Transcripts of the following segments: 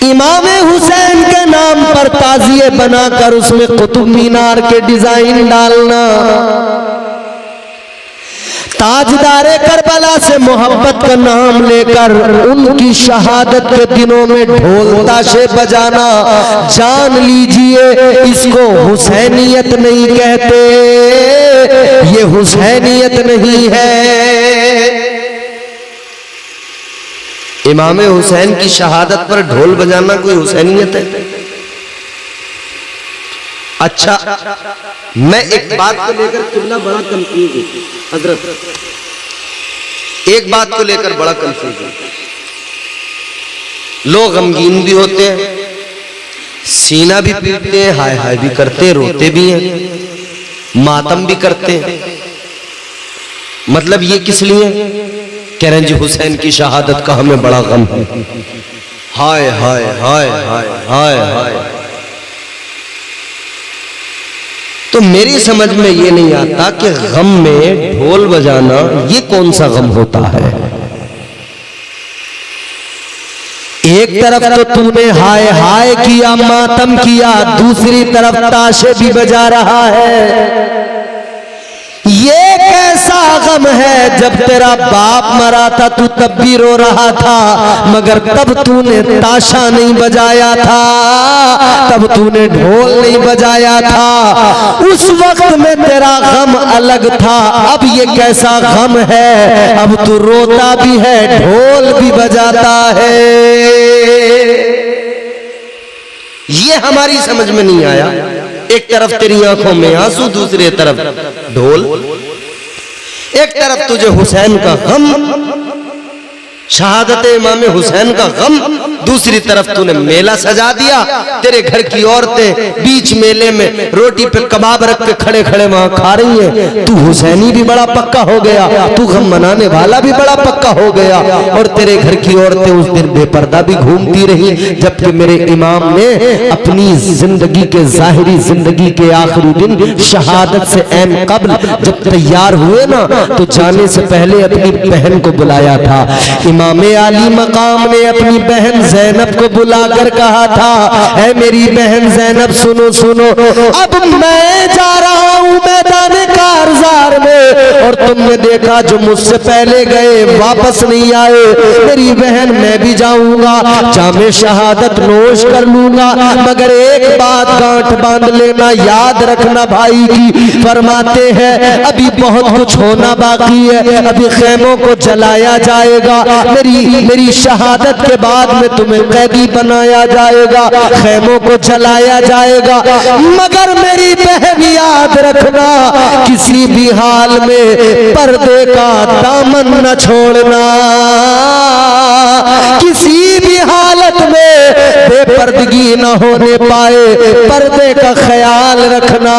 इमाम हुसैन के नाम पर ताजिए बनाकर उसमें कुतुब मीनार के डिजाइन डालना, ताजदारे करबला से मोहब्बत का नाम लेकर उनकी शहादत के दिनों में ढोल ताशे बजाना, जान लीजिए इसको हुसैनियत नहीं कहते, ये हुसैनियत नहीं है। इमाम हुसैन की शहादत पर ढोल बजाना कोई हुसैनियत है? अच्छा, मैं एक बात को लेकर कितना बड़ा कंफ्यूज हूं हजरत, एक बात को लेकर बड़ा कंफ्यूज हूं। लोग गमगीन भी होते हैं, सीना भी पीटते हैं, हाय हाय भी करते हैं, रोते भी हैं, मातम भी करते हैं। मतलब ये किस लिए? कह रहे हैं जी हुसैन की शहादत का हमें बड़ा गम है। हाय हाय हाय हाय हाय हाय। तो मेरी समझ में ये नहीं आता कि गम में ढोल बजाना ये कौन सा गम होता है। एक तरफ तो तूने हाय हाय किया, मातम किया, दूसरी तरफ ताशे भी बजा रहा है। ये कैसा गम है? जब तेरा बाप मरा था तू तब भी रो रहा था, मगर तब तूने ताशा नहीं बजाया था, तब तूने ढोल नहीं बजाया था। उस वक्त में तेरा गम अलग था, अब ये कैसा गम है? अब तू रोता भी है, ढोल भी बजाता है। ये हमारी समझ में नहीं आया। एक तरफ तेरी आंखों में आंसू, दूसरी तरफ ढोल। एक तरफ तुझे हुसैन का गम, शहादत इमाम हुसैन का गम, दूसरी तरफ तूने मेला सजा दिया। तेरे घर की औरतें बीच मेले में रोटी पे कबाब रख के खड़े खड़े वहां खा रही हैं। तू हुसैनी भी बड़ा पक्का हो गया, तू गम मनाने वाला भी बड़ा पक्का हो गया, और तेरे घर की औरतें उस दिन बेपर्दा भी घूमती रही। जबकि मेरे इमाम ने अपनी जिंदगी के जाहिरी जिंदगी के आखिरी दिन शहादत से ऐन कब्ल जब तैयार हुए ना, तो जाने से पहले अपनी बहन को बुलाया था। इमाम आली मकाम ने अपनी बहन ज़ैनब को बुलाकर कहा था, ऐ मेरी बहन ज़ैनब सुनो सुनो, अब मैं जा रहा हूँ मैदान कारज़ार में, और तुमने देखा जो मुझसे पहले गए वापस नहीं आए। मेरी बहन मैं भी जाऊंगा, जामे शहादत नोश कर लूंगा, मगर एक बात गांठ बांध लेना, याद रखना भाई की। फरमाते हैं अभी बहुत कुछ होना बाकी है, अभी खेमों को जलाया जाएगा, मेरी शहादत के बाद में तुम्हें कैदी बनाया जाएगा, खेमों को जलाया जाएगा, मगर मेरी बहन याद रखना, किसी भी हाल में पर्दे का दामन न छोड़ना, किसी भी हालत में बेपर्दगी न होने पाए, पर्दे का ख्याल रखना।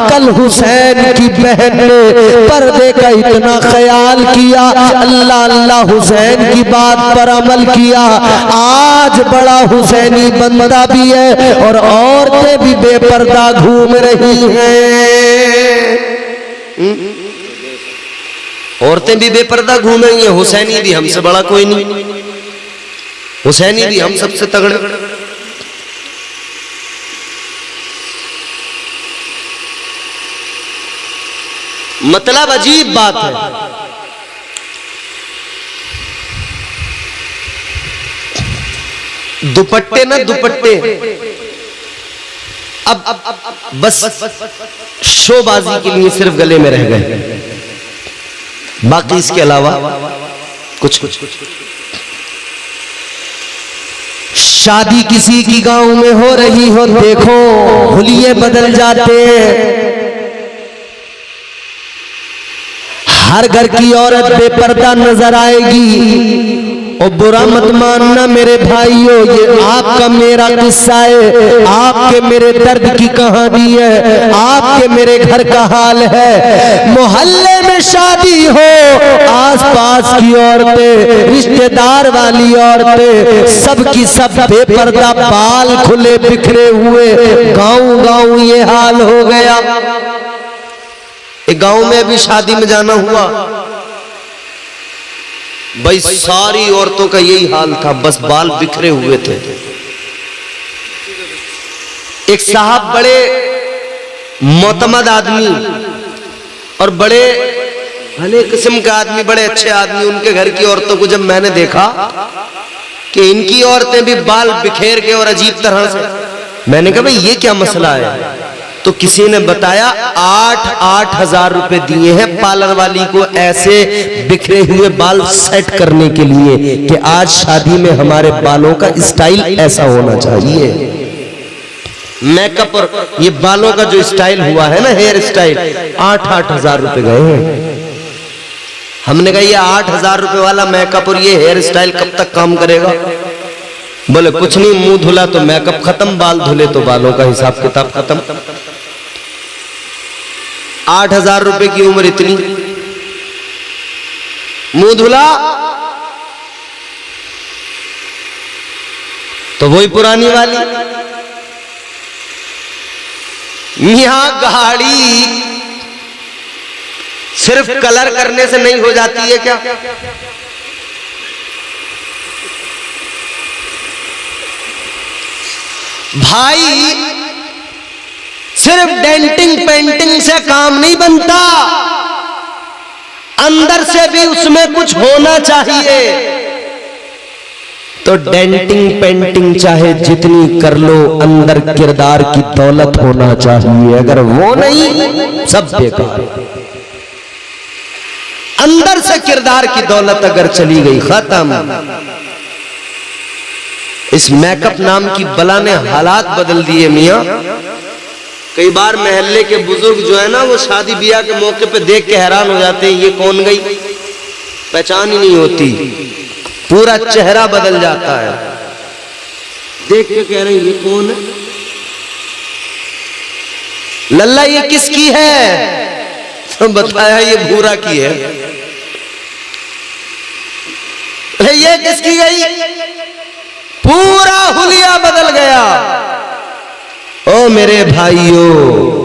कल हुसैन की बहन ने पर्दे का इतना ख्याल किया, अल्लाह अल्लाह हुसैन की बात पर अमल किया, आज बड़ा हुसैनी बंदा भी है और औरतें भी बेपर्दा घूम रही हैं। औरतें भी बेपर्दा घूम रही हैं। हुसैनी भी हमसे बड़ा कोई नहीं, हुसैनी भी हम सबसे तगड़े। मतलब अजीब बात है। दुपट्टे ना दुपट्टे अब बस शोबाजी के लिए सिर्फ गले में रह गए, बाकी इसके अलावा कुछ। शादी किसी की गांव में हो रही हो, देखो हुलिये बदल जाते हैं। हर घर की औरत बेपर्दा नजर आएगी। और बुरा मत मानना मेरे भाइयों, ये आपका मेरा किस्सा है, आपके मेरे दर्द की कहानी है, आपके मेरे घर का हाल है। मोहल्ले में शादी हो, आसपास की औरतें, रिश्तेदार वाली औरतें, सब की सब बेपर्दा, बाल खुले बिखरे हुए, गाँव गाँव ये हाल हो गया। एक गाँव में अभी शादी में जाना हुआ, भाई सारी औरतों का यही हाल था, बस बाल बिखरे हुए थे। एक साहब बड़े मोतमद आदमी और बड़े भले किस्म का आदमी, बड़े अच्छे आदमी, उनके घर की औरतों को जब मैंने देखा कि इनकी औरतें भी बाल बिखेर के और अजीब तरह से, मैंने कहा भाई ये क्या मसला है? तो किसी ने बताया 8-8 हजार रुपए दिए हैं पार्लर वाली को ऐसे बिखरे हुए बाल सेट करने के लिए कि आज शादी में हमारे बालों का स्टाइल ऐसा होना चाहिए। मेकअप और ये बालों का जो स्टाइल हुआ है ना, हेयर स्टाइल, 8-8 हजार रुपए गए हैं। हमने कहा ये 8 हजार रुपए वाला मेकअप और ये हेयर स्टाइल कब तक काम करेगा? बोले कुछ नहीं, मुंह धुला तो मेकअप खत्म, बाल धुले तो बालों का हिसाब किताब खत्म। 8 हजार रुपए की उम्र इतनी, मुंह धुला तो वही पुरानी वाली। मियां गाड़ी सिर्फ कलर करने से नहीं हो जाती है क्या? भाई सिर्फ डेंटिंग पेंटिंग से काम नहीं बनता, अंदर से भी उसमें कुछ होना चाहिए। तो डेंटिंग पेंटिंग चाहे जितनी कर लो, अंदर किरदार की दौलत होना चाहिए। अगर वो नहीं, सब बेकार। अंदर से किरदार की दौलत अगर चली गई, खत्म। इस मेकअप नाम की बला ने हालात बदल दिए मियां। कई बार मोहल्ले के बुजुर्ग जो है ना, वो शादी ब्याह के मौके पे देख के हैरान हो जाते हैं, ये कौन गई, पहचान ही नहीं होती, पूरा चेहरा बदल जाता है। देख के कह रहे हैं ये कौन है, लल्ला ये किसकी है? तो बताया ये भूरा की है। ये किसकी गई? पूरा हुलिया बदल गया। ओ मेरे भाइयों,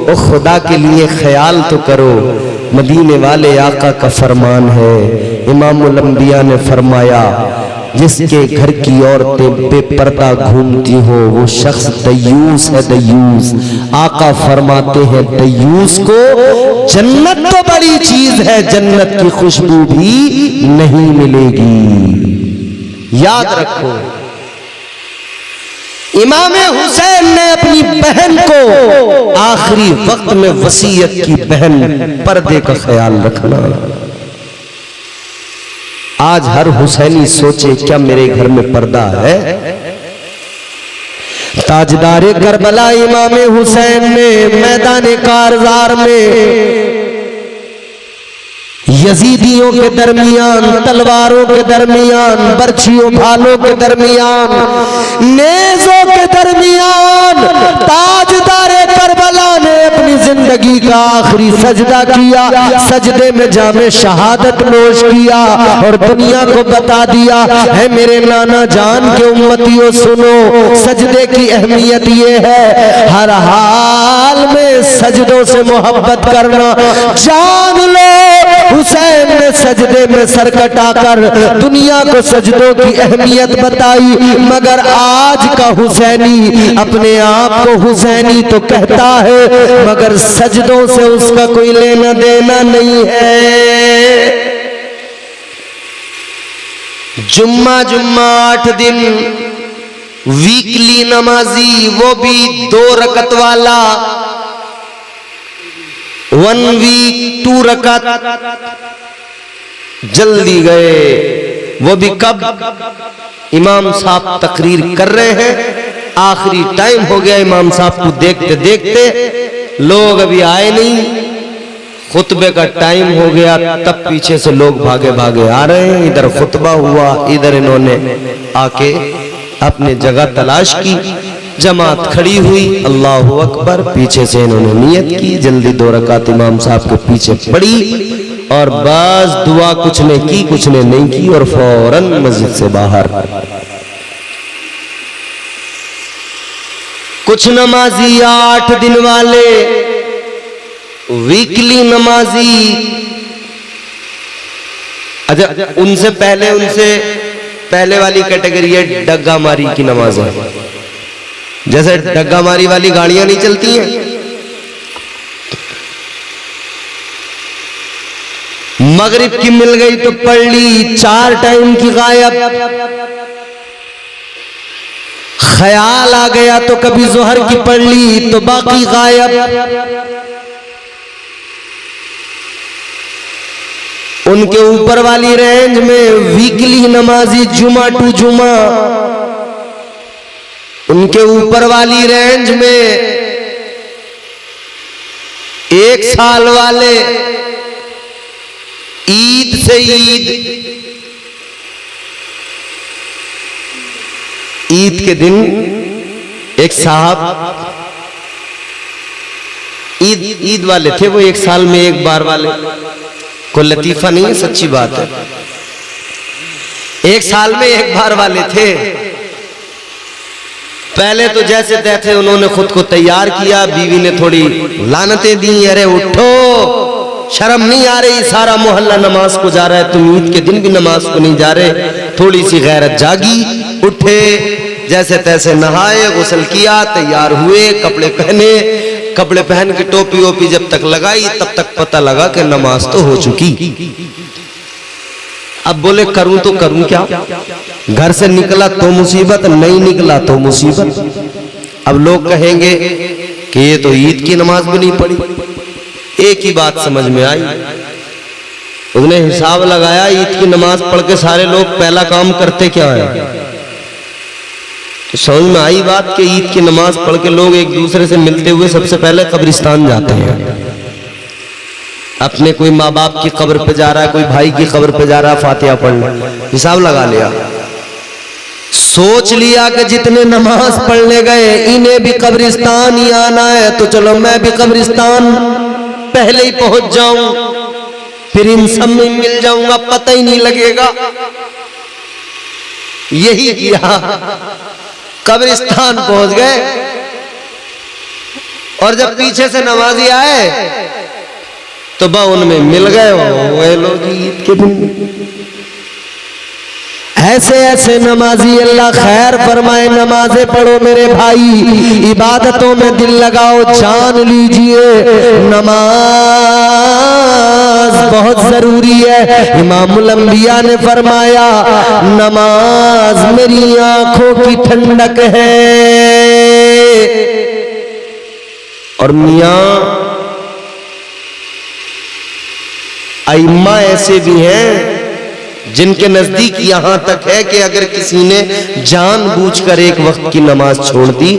ओ खुदा के लिए ख्याल तो करो। मदीने वाले आका का फरमान है, इमामुल अंबिया ने फरमाया, जिसके घर की औरतें बेपर्दा घूमती हो वो शख्स दयूस है, दयूस। आका फरमाते हैं दयूस को जन्नत तो बड़ी चीज है, जन्नत की खुशबू भी नहीं मिलेगी। याद रखो, इमाम हुसैन ने अपनी बहन को आखिरी वक्त में वसीयत की, बहन पर्दे का ख्याल रखना। आज हर हुसैनी सोचे क्या मेरे घर में पर्दा है? ताजदारे करबला इमाम हुसैन ने मैदान कारजार में यजीदियों के दरमियान, तलवारों के दरमियान, बर्छियों भालों के दरमियान, नेज़ों के दरमियान ताजदारे करबला ने अपनी जिंदगी का आखिरी सजदा किया। सजदे में जामे शहादत नोश किया और दुनिया को बता दिया है मेरे नाना जान के उम्मतियों, सुनो सजदे की अहमियत ये है, हर हाल में सजदों से मोहब्बत करना। जान लो हुसैन ने सजदे में सर कटाकर दुनिया को सजदों की अहमियत बताई, मगर आज का हुसैनी अपने आप को हुसैनी तो कहता है, मगर सजदों से उसका कोई लेना देना नहीं है। जुम्मा 8 दिन वीकली नमाजी, वो भी 2 रकत वाला, 1 वीक 2 रकात। जल्दी गए, वो भी कब? इमाम साहब तकरीर कर रहे हैं, आखिरी टाइम हो गया, इमाम साहब को देखते देखते लोग अभी आए नहीं, खुतबे का टाइम हो गया, तब पीछे से लोग भागे भागे आ रहे हैं। इधर खुतबा हुआ, इधर इन्होंने आके अपने जगह तलाश की, जमात खड़ी हुई, अल्लाह अकबर, पीछे से इन्होंने नियत की, जल्दी 2 रकात इमाम साहब के पीछे पड़ी और बस दुआ कुछ ने की, कुछ ने नहीं की और फौरन मस्जिद से बाहर। कुछ नमाजी 8 दिन वाले, वीकली नमाजी, अच्छा उनसे पहले वाली कैटेगरी है डग्गा मारी की नमाज है। जैसे डग्गा मारी वाली गाड़ियां नहीं चलती हैं, मगरिब की मिल गई तो पढ़ ली, 4 टाइम की गायब। ख्याल आ गया तो कभी जोहर की पढ़ ली तो बाकी गायब। उनके ऊपर वाली रेंज में वीकली नमाजी जुमा टू जुमा, उनके ऊपर वाली रेंज में 1 साल वाले ईद से ईद के दिन एक साहब ईद वाले थे, वो 1 साल में 1 बार वाले, कोई लतीफा नहीं है, सच्ची बात है। 1 साल में 1 बार वाले थे। पहले तो जैसे तैसे उन्होंने खुद को तैयार किया, बीवी ने थोड़ी लानतें दी, अरे उठो, शर्म नहीं आ रही, सारा मोहल्ला नमाज को जा रहा है, तुम ईद के दिन भी नमाज को नहीं जा रहे। थोड़ी सी गैरत जागी, उठे, जैसे तैसे नहाए, गुस्ल किया, तैयार हुए, कपड़े पहने, कपड़े पहन के टोपी वोपी जब तक लगाई तब तक पता लगा कि नमाज तो हो चुकी। अब बोले करूं तो करूं क्या, घर से निकला तो मुसीबत, नहीं निकला तो मुसीबत। अब लोग कहेंगे कि ये तो ईद की नमाज भी नहीं पढ़ी। एक ही बात समझ में आई, उसने हिसाब लगाया, ईद की नमाज पढ़ के सारे लोग पहला काम करते क्या है, तो समझ में आई बात कि ईद की नमाज पढ़ के लोग एक दूसरे से मिलते हुए सबसे पहले कब्रिस्तान जाते हैं। अपने कोई माँ बाप की कब्र पे जा रहा है, कोई भाई की कब्र पे जा रहा है, फातिहा पढ़ने, हिसाब लगा लिया, सोच लिया कि जितने नमाज पढ़ने गए इन्हें भी कब्रिस्तान ही आना है, तो चलो मैं भी कब्रिस्तान पहले ही पहुंच जाऊं, फिर इन सब में मिल जाऊंगा, पता ही नहीं लगेगा। यही किया, कब्रिस्तान पहुंच गए, और जब पीछे से नमाजी आए तो उनमें मिल गए वो लोग ईद के दिन। ऐसे ऐसे नमाजी, अल्लाह खैर फरमाए, नमाजें पढ़ो मेरे भाई, इबादतों में दिल लगाओ, जान लीजिए नमाज बहुत जरूरी है। इमामुल अंबिया ने फरमाया, नमाज मेरी आंखों की ठंडक है। और मियां अइम्मा ऐसे भी हैं जिनके नजदीक यहां तक है कि अगर किसी ने जानबूझकर एक वक्त की नमाज छोड़ दी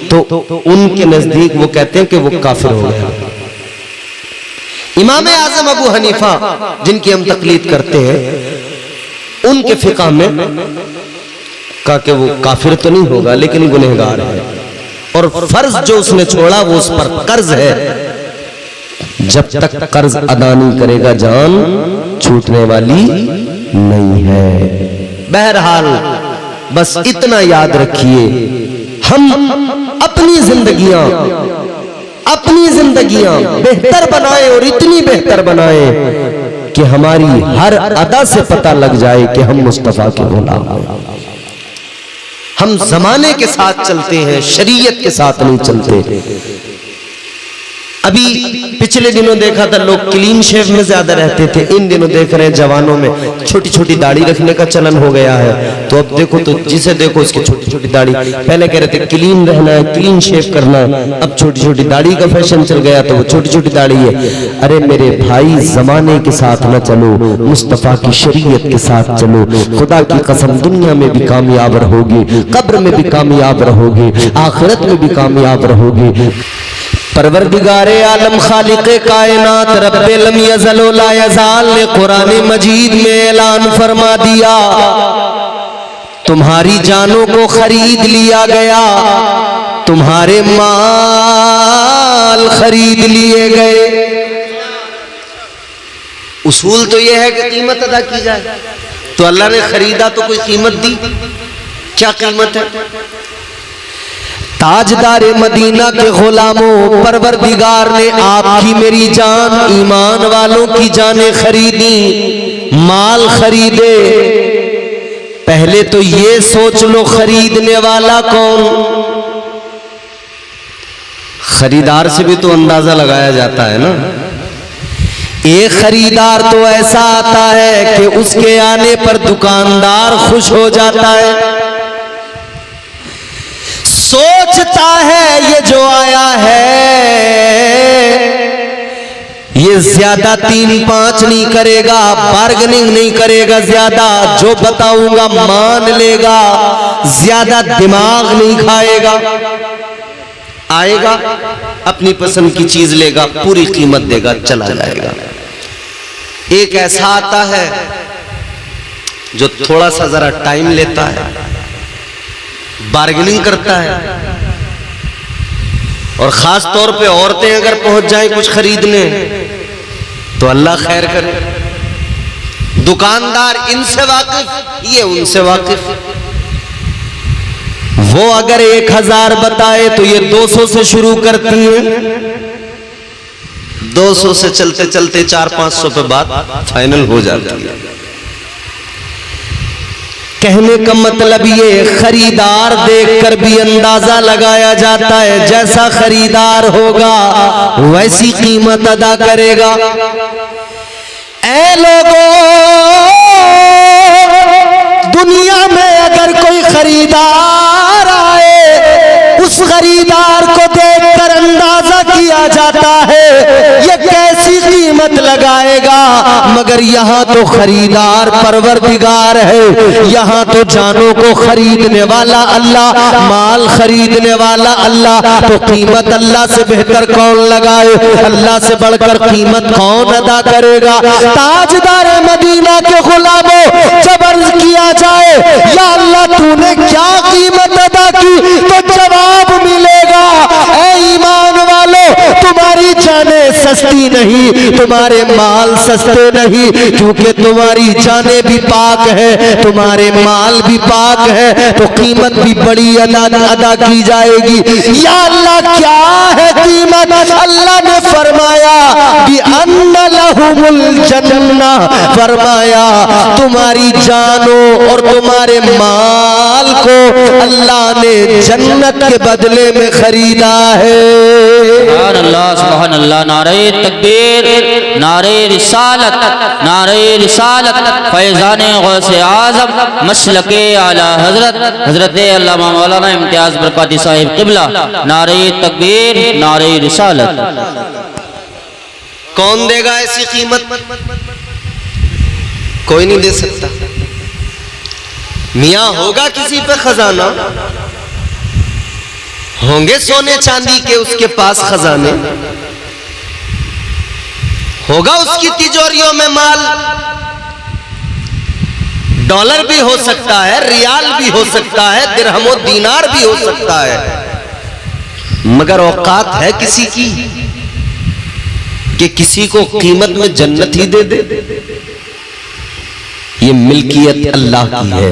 तो उनके नजदीक वो कहते हैं कि वो काफिर हो गया। इमाम आजम अबू हनीफा जिनकी हम तकलीद करते हैं, उनके फिक़ह में कहा कि वो काफिर तो नहीं होगा लेकिन गुनहगार है, और फर्ज जो उसने छोड़ा वो उस पर कर्ज है, जब तक कर्ज अदा नहीं करेगा जान छूटने वाली नहीं है। बहरहाल बस इतना याद रखिए, हम अपनी जिंदगियां बेहतर बनाएं, और इतनी बेहतर बनाएं कि हमारी हर अदा से पता लग जाए कि हम मुस्तफा के गुलाम हैं। हम जमाने के साथ चलते हैं, शरीयत के साथ नहीं चलते। अभी पिछले दिनों देखा था लोग क्लीन शेव में ज्यादा रहते थे, इन दिनों देख रहे हैं जवानों में छोटी छोटी दाढ़ी रखने का चलन हो गया है। तो अब देखो तो जिसे देखो उसकी छोटी छोटी दाढ़ी, पहले कह रहे थे क्लीन रहना है, क्लीन शेव करना है, अब छोटी छोटी दाढ़ी का फैशन चल गया तो वो छोटी छोटी दाढ़ी है। अरे मेरे भाई, जमाने के साथ न चलो, मुस्तफा की शरीयत के साथ चलो, खुदा की कसम दुनिया में भी कामयाब रहोगे, कब्र में भी कामयाब रहोगे, आखिरत में भी कामयाब रहोगे। परवरदिगारे आलम खालिक़े कायनात रब्बे लम यज़ल व ला यज़ाल ने कुरान मजीद में ऐलान फरमा दिया, तुम्हारी जानों को खरीद लिया गया, तुम्हारे माल खरीद लिए गए। उसूल तो यह है कि कीमत अदा की जाए, तो अल्लाह ने खरीदा तो कोई कीमत दी, क्या कीमत है? ताजदार मदीना के गुलामों, परवरदिगार ने आपकी मेरी जान, ईमान वालों की जानें खरीदी, माल खरीदे। पहले तो ये सोच लो खरीदने वाला कौन, खरीदार से भी तो अंदाजा लगाया जाता है ना। एक खरीदार तो ऐसा आता है कि उसके आने पर दुकानदार खुश हो जाता है, सोचता है ये जो आया है ये ज्यादा 3-5 नहीं करेगा, बार्गेनिंग नहीं करेगा, ज्यादा जो बताऊंगा मान लेगा, ज्यादा दिमाग नहीं खाएगा, आएगा अपनी पसंद की चीज लेगा, पूरी कीमत देगा, चला जाएगा। एक ऐसा आता है जो थोड़ा सा जरा टाइम लेता है, बार्गेनिंग करता है, और खास तौर पे औरतें अगर पहुंच जाएं कुछ खरीदने तो अल्लाह खैर करे। दुकानदार इनसे वाकिफ, ये उनसे वाकिफ। वो अगर 1000 बताए तो ये 200 से शुरू करती है, 200 से चलते चलते 400-500 पे बात फाइनल हो जाती है। कहने का मतलब ये खरीदार देखकर भी अंदाजा लगाया जाता है, जैसा खरीदार होगा वैसी कीमत अदा करेगा। ऐ लोगों, दुनिया में अगर कोई खरीदार आए, उस खरीदार को देखकर अंदाजा किया जाता है ये कैसी कीमत लगाएगा, मगर यहाँ तो खरीदार परवरदिगार है, यहाँ तो जानों को खरीदने वाला अल्लाह, माल खरीदने वाला अल्लाह, तो कीमत अल्लाह से बेहतर कौन लगाए, अल्लाह से बढ़कर कीमत कौन अदा करेगा। ताजदार मदीना के गुलामों, जब अर्ज किया जाए या अल्लाह तूने क्या कीमत अदा की, तो जवाब मिलेगा, ऐ ईमान वालों, तुम्हारी जानें सस्ती नहीं, तुम्हारे माल सस्ते नहीं, क्योंकि तुम्हारी जानें भी पाक है, तुम्हारे माल भी पाक है, तो कीमत भी बड़ी अदा की जाएगी। या अल्लाह क्या है कीमत? अल्लाह ने फरमाया कि अन्ना लहुमुल जन्नह, फरमाया तुम्हारी जानों और तुम्हारे माल को अल्लाह ने जन्नत के बदले में खरीदा है। सुभान अल्लाह, सुभान अल्लाह। नारे तकबीर, नारे रिसालत, नारे रिसालत, फैज़ाने गौसे आज़म, मसलके आला हजरत, हजरत अल्लामा मौलाना इम्तियाज बरकाती साहिब क़िबला। नारे तकबीर, नारे रिसालत। कौन देगा ऐसी कीमत? कोई नहीं दे सकता। मियां होगा किसी पे खजाना, होंगे सोने चांदी के उसके पास खजाने, होगा उसकी तिजोरियों में माल, डॉलर भी हो सकता है, रियाल भी हो सकता है, दिरहमो दीनार भी हो सकता है, मगर औकात है किसी की कि किसी को कीमत में जन्नत ही दे दे। ये मिल्कियत अल्लाह की है।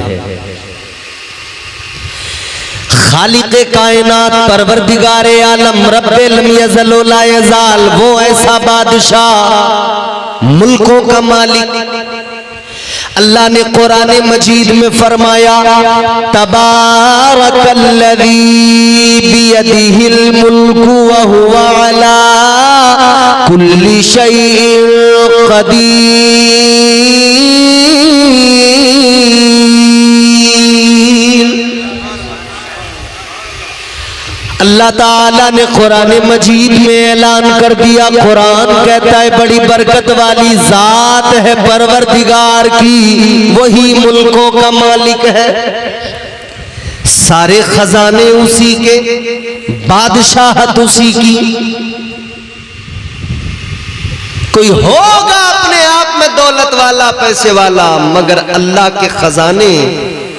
खालिक़े कायनात, परवरदिगारे आलम, रब्बे लम यज़ल व ला यज़ाल, वो ऐसा बादशाह, मुल्कों का मालिक। अल्लाह ने कुरान मजीद में फरमाया, तबारकल्लज़ी बियदिहिल मुल्कु व हुवा अला कुल्ली शैइन क़दीर। अल्लाह ताला ने कुरान मजीद में ऐलान कर दिया, कुरान कहता है बड़ी बरकत वाली जात है परवरदिगार की, वही मुल्कों का मालिक है, सारे खजाने उसी के, बादशाहत उसी की। कोई होगा अपने आप में दौलत वाला, पैसे वाला, मगर अल्लाह के खजाने,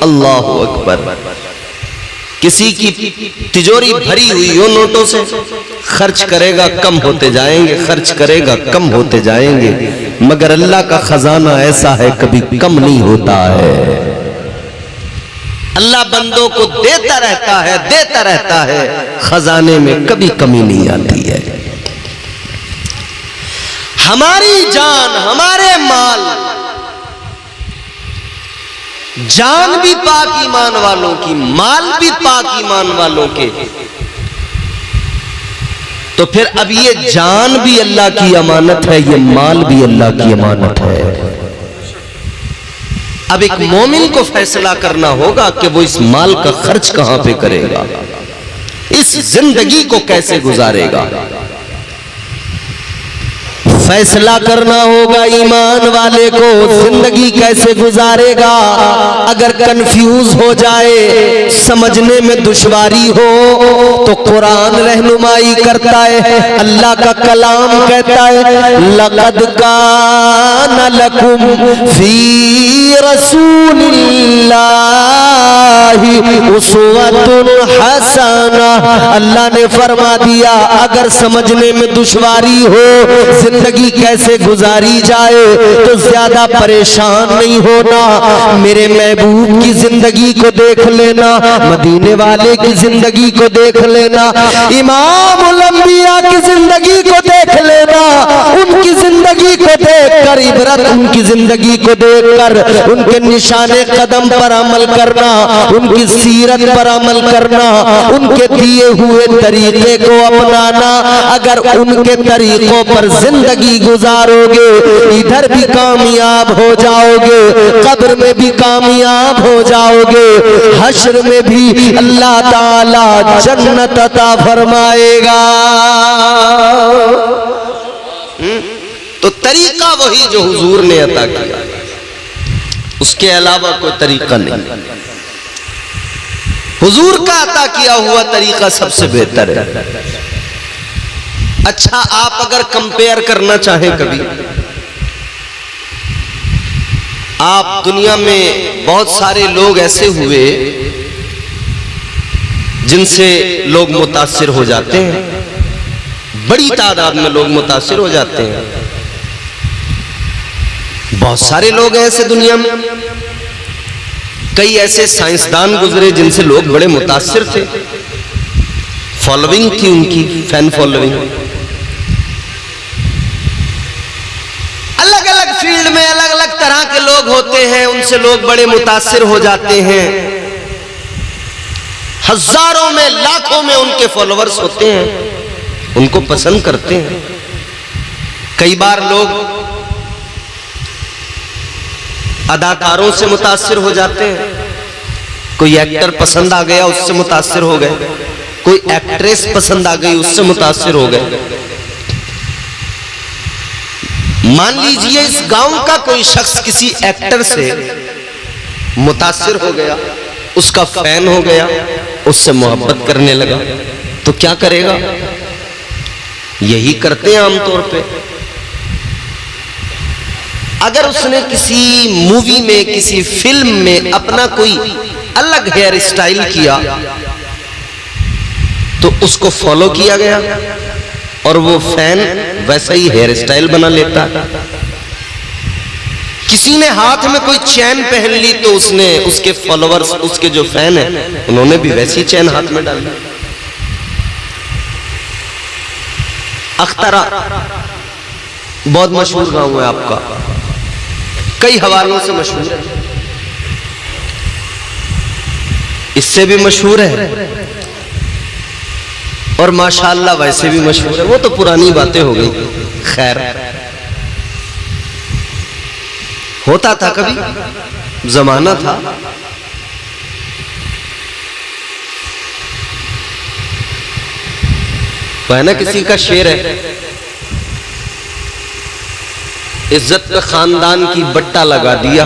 अल्लाह अकबर। किसी की तिजोरी भरी हुई हो नोटों से, खर्च करेगा कम होते जाएंगे, खर्च करेगा कम होते जाएंगे, मगर अल्लाह का खजाना ऐसा है कभी कम नहीं होता है। अल्लाह बंदों को देता रहता है, देता रहता है, खजाने में कभी कमी नहीं आती है। हमारी जान, हमारे माल, जान भी पाक ईमान वालों की, माल भी पाक ईमान वालों के, तो फिर अब ये जान भी अल्लाह की अमानत है, ये माल भी अल्लाह की अमानत है। अब एक मोमिन को फैसला करना होगा कि वो इस माल का खर्च कहां पे करेगा, इस जिंदगी को कैसे गुजारेगा। फैसला करना होगा ईमान वाले को जिंदगी कैसे गुजारेगा। अगर कंफ्यूज हो जाए, समझने में दुश्वारी हो, तो कुरान रहनुमाई करता है। अल्लाह का कलाम कहता है लक़द कान लकुम फी रसूलिल्लाहि उस्वतुन हसना। अल्लाह ने फरमा दिया अगर समझने में दुश्वारी हो, जिंदगी कैसे गुजारी जाए, तो ज्यादा परेशान नहीं होना। मेरे महबूब की जिंदगी को देख लेना, मदीने वाले की जिंदगी को देख लेना, इमाम उल अंबिया की जिंदगी को देख लेना। उनकी जिंदगी को देखकर इबरत, उनकी जिंदगी को देखकर उनके निशाने कदम पर अमल करना, उनकी सीरत पर अमल करना, उनके दिए हुए तरीके को अपनाना। अगर उनके तरीकों पर जिंदगी गुजारोगे, इधर भी कामयाब हो जाओगे, कब्र में भी कामयाब हो जाओगे, हश्र में भी अल्लाह ताला जन्नत अता फरमाएगा। तो तरीका वही जो हुजूर ने अता किया, उसके अलावा कोई तरीका नहीं। हुजूर का अता किया हुआ तरीका सबसे बेहतर है। अच्छा, आप अगर कंपेयर करना चाहें कभी, आप दुनिया में बहुत सारे लोग ऐसे हुए जिनसे लोग मुतासिर हो जाते हैं, बड़ी तादाद में लोग मुतासिर हो जाते हैं। बहुत सारे लोग हैं ऐसे दुनिया में। कई ऐसे साइंसदान गुजरे जिनसे लोग बड़े मुतासिर थे, फॉलोइंग थी उनकी, फैन फॉलोइंग। अलग अलग फील्ड में अलग अलग तरह के लोग होते हैं, उनसे लोग बड़े मुतासिर हो जाते हैं। हजारों में लाखों में उनके फॉलोअर्स होते हैं, उनको पसंद करते हैं। कई बार लोग अदाकारों से मुतासिर हो जाते हैं। कोई एक्टर पसंद आ गया, उससे मुतासिर हो गए। कोई एक्ट्रेस पसंद आ गई, उससे मुतासिर हो गए। मान लीजिए इस गांव का कोई शख्स किसी एक्टर से मुतासिर हो गया, उसका फैन हो गया, उससे मोहब्बत करने लगा, तो क्या करेगा? यही करते हैं आमतौर पे। अगर उसने किसी मूवी में, किसी फिल्म में अपना कोई अलग हेयर स्टाइल किया, तो उसको फॉलो किया गया और वो फैन वैसा ही हेयर स्टाइल बना लेता है। किसी ने हाथ में कोई चैन पहन ली, तो उसने, उसके फॉलोअर्स, उसके जो फैन हैं, उन्होंने भी वैसी चैन हाथ में डाल ली। अख्तरा बहुत मशहूर गांव है आपका, कई हवालों से मशहूर है, इससे भी मशहूर है और माशाअल्लाह वैसे भी मशहूर है। वो तो पुरानी बातें हो गई, खैर होता था, कभी जमाना था। वह ना किसी का शेर है, इज्जत पे खानदान की बट्टा लगा दिया,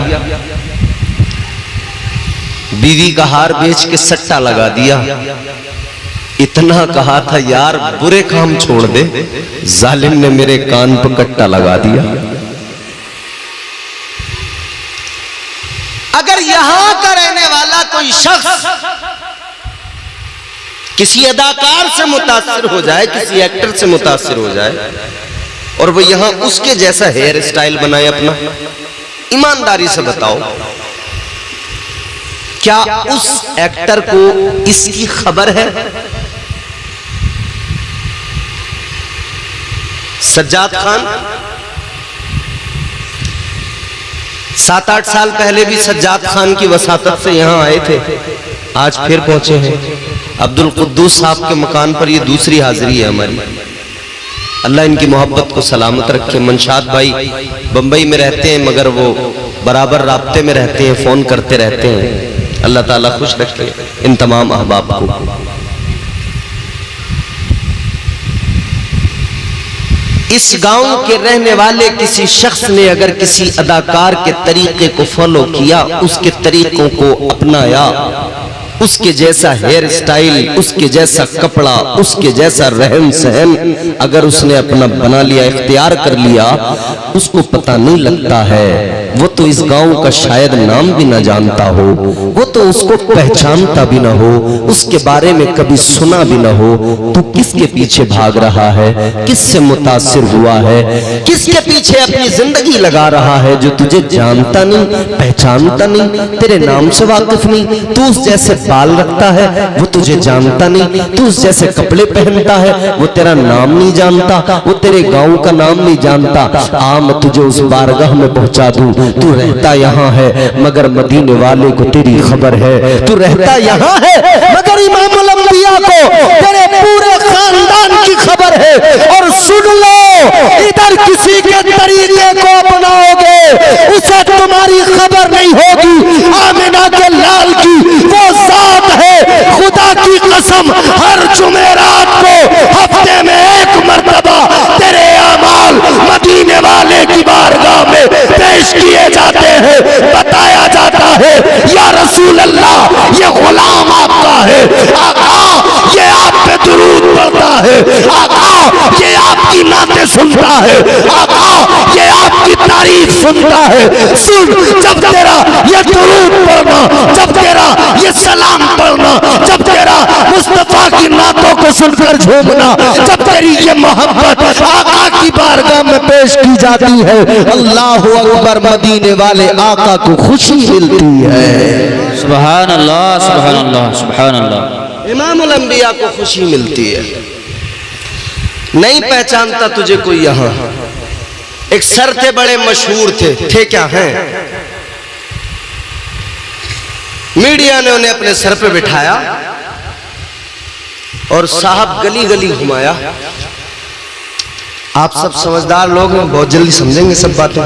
बीवी का हार बेच के सट्टा लगा दिया। इतना कहा था यार बुरे काम छोड़ दे, जालिम ने मेरे कान पर कट्टा लगा दिया। अगर यहां का रहने वाला कोई शख्स किसी अदाकार से मुतासिर हो जाए, किसी एक्टर से मुतासिर हो जाए, और वो यहां उसके जैसा हेयर स्टाइल बनाए अपना, ईमानदारी से बताओ, क्या उस एक्टर को इसकी खबर है? सज्जाद खान 7-8 साल पहले भी सज्जाद खान की वसातत से यहां आए थे, आज फिर पहुंचे हैं। अब्दुल कुद्दूस साहब के मकान पर ये दूसरी हाजिरी है हमारी। अल्लाह इनकी मोहब्बत को सलामत रखे। मनशाद भाई बम्बई में रहते हैं मगर वो बराबर राब्ते में रहते हैं, फ़ोन करते रहते हैं। अल्लाह ताला खुश रखे इन तमाम अहबाब को। इस गांव के रहने वाले किसी शख्स ने अगर किसी अदाकार के तरीके को फॉलो किया, उसके तरीकों को अपनाया, उसके जैसा हेयर स्टाइल, उसके जैसा कपड़ा, उसके जैसा रहन सहन अगर उसने अपना बना लिया, इख्तियार कर लिया, उसको पता नहीं लगता है। वो तो इस गांव का शायद नाम भी ना जानता हो, वो तो उसको पहचानता भी ना हो, उसके बारे में कभी सुना भी ना हो। तू किसके पीछे भाग रहा है, किससे मुतासिर हुआ है, किसके पीछे अपनी जिंदगी लगा रहा है जो तुझे जानता नहीं, पहचानता नहीं, तेरे नाम से वाकिफ नहीं। तू उस जैसे बाल रखता है, वो तुझे जानता नहीं। तू उस जैसे कपड़े पहनता है, वो तेरा नाम नहीं जानता, वो तेरे गांव का नाम नहीं जानता। आ मैं तुझे उस बारगाह में पहुंचा दूं। तू रहता यहाँ है मगर मदीने वाले को तेरी खबर है। तू रहता यहाँ है मगर इमामुल अंबिया को तेरे पूरे खानदान की खबर है। और सुन लो, इधर किसी के तरीके को अपनाओगे उसे तुम्हारी खबर नहीं होगी। आमिना के लाल की वो जात है, खुदा की कसम, हर जुमेरात को हफ्ते में एक मर्तबा तेरे अमाल मदीने वाले की बारगाह में पेश किए जाते हैं। बताया जाता है या रसूल अल्लाह, ये गुलाम आपका है। आका ये आप पे दुरूद पढ़ता है। आका ये आपकी नाते सुनता है। आका ये आपकी तारीफ सुनता है। सुन, जब तेरा ये दुरूद पढ़ना, जब तेरा ये सलाम पढ़ना, जब तेरा मुस्तफा की नातों को सुनकर झूमना, जब तेरी ये मोहब्बत आका की बारगाह में पेश की जाती है, अल्लाह अकबर, मदीने वाले आका को खुशी मिलती है। सुभान अल्लाह, सुभान अल्लाह, सुभान अल्लाह। इमामुल अंबिया को खुशी मिलती है। नहीं पहचानता तुझे कोई यहाँ। एक सर थे, बड़े मशहूर थे क्या हैं? मीडिया ने उन्हें अपने सर पे बिठाया और साहब गली गली घुमाया। आप सब समझदार लोग हैं, बहुत जल्दी समझेंगे सब बातें।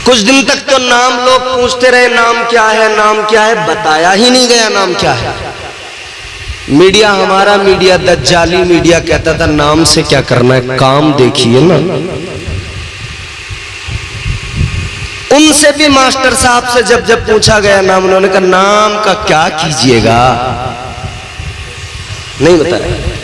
कुछ दिन तक तो नाम लोग पूछते रहे, नाम क्या है, नाम क्या है, बताया ही नहीं गया नाम क्या है। मीडिया, हमारा मीडिया दज्जाली मीडिया कहता था नाम से क्या करना है, काम देखिए ना। उनसे भी मास्टर साहब से जब जब पूछा गया नाम, उन्होंने कहा नाम का क्या कीजिएगा, नहीं बताया।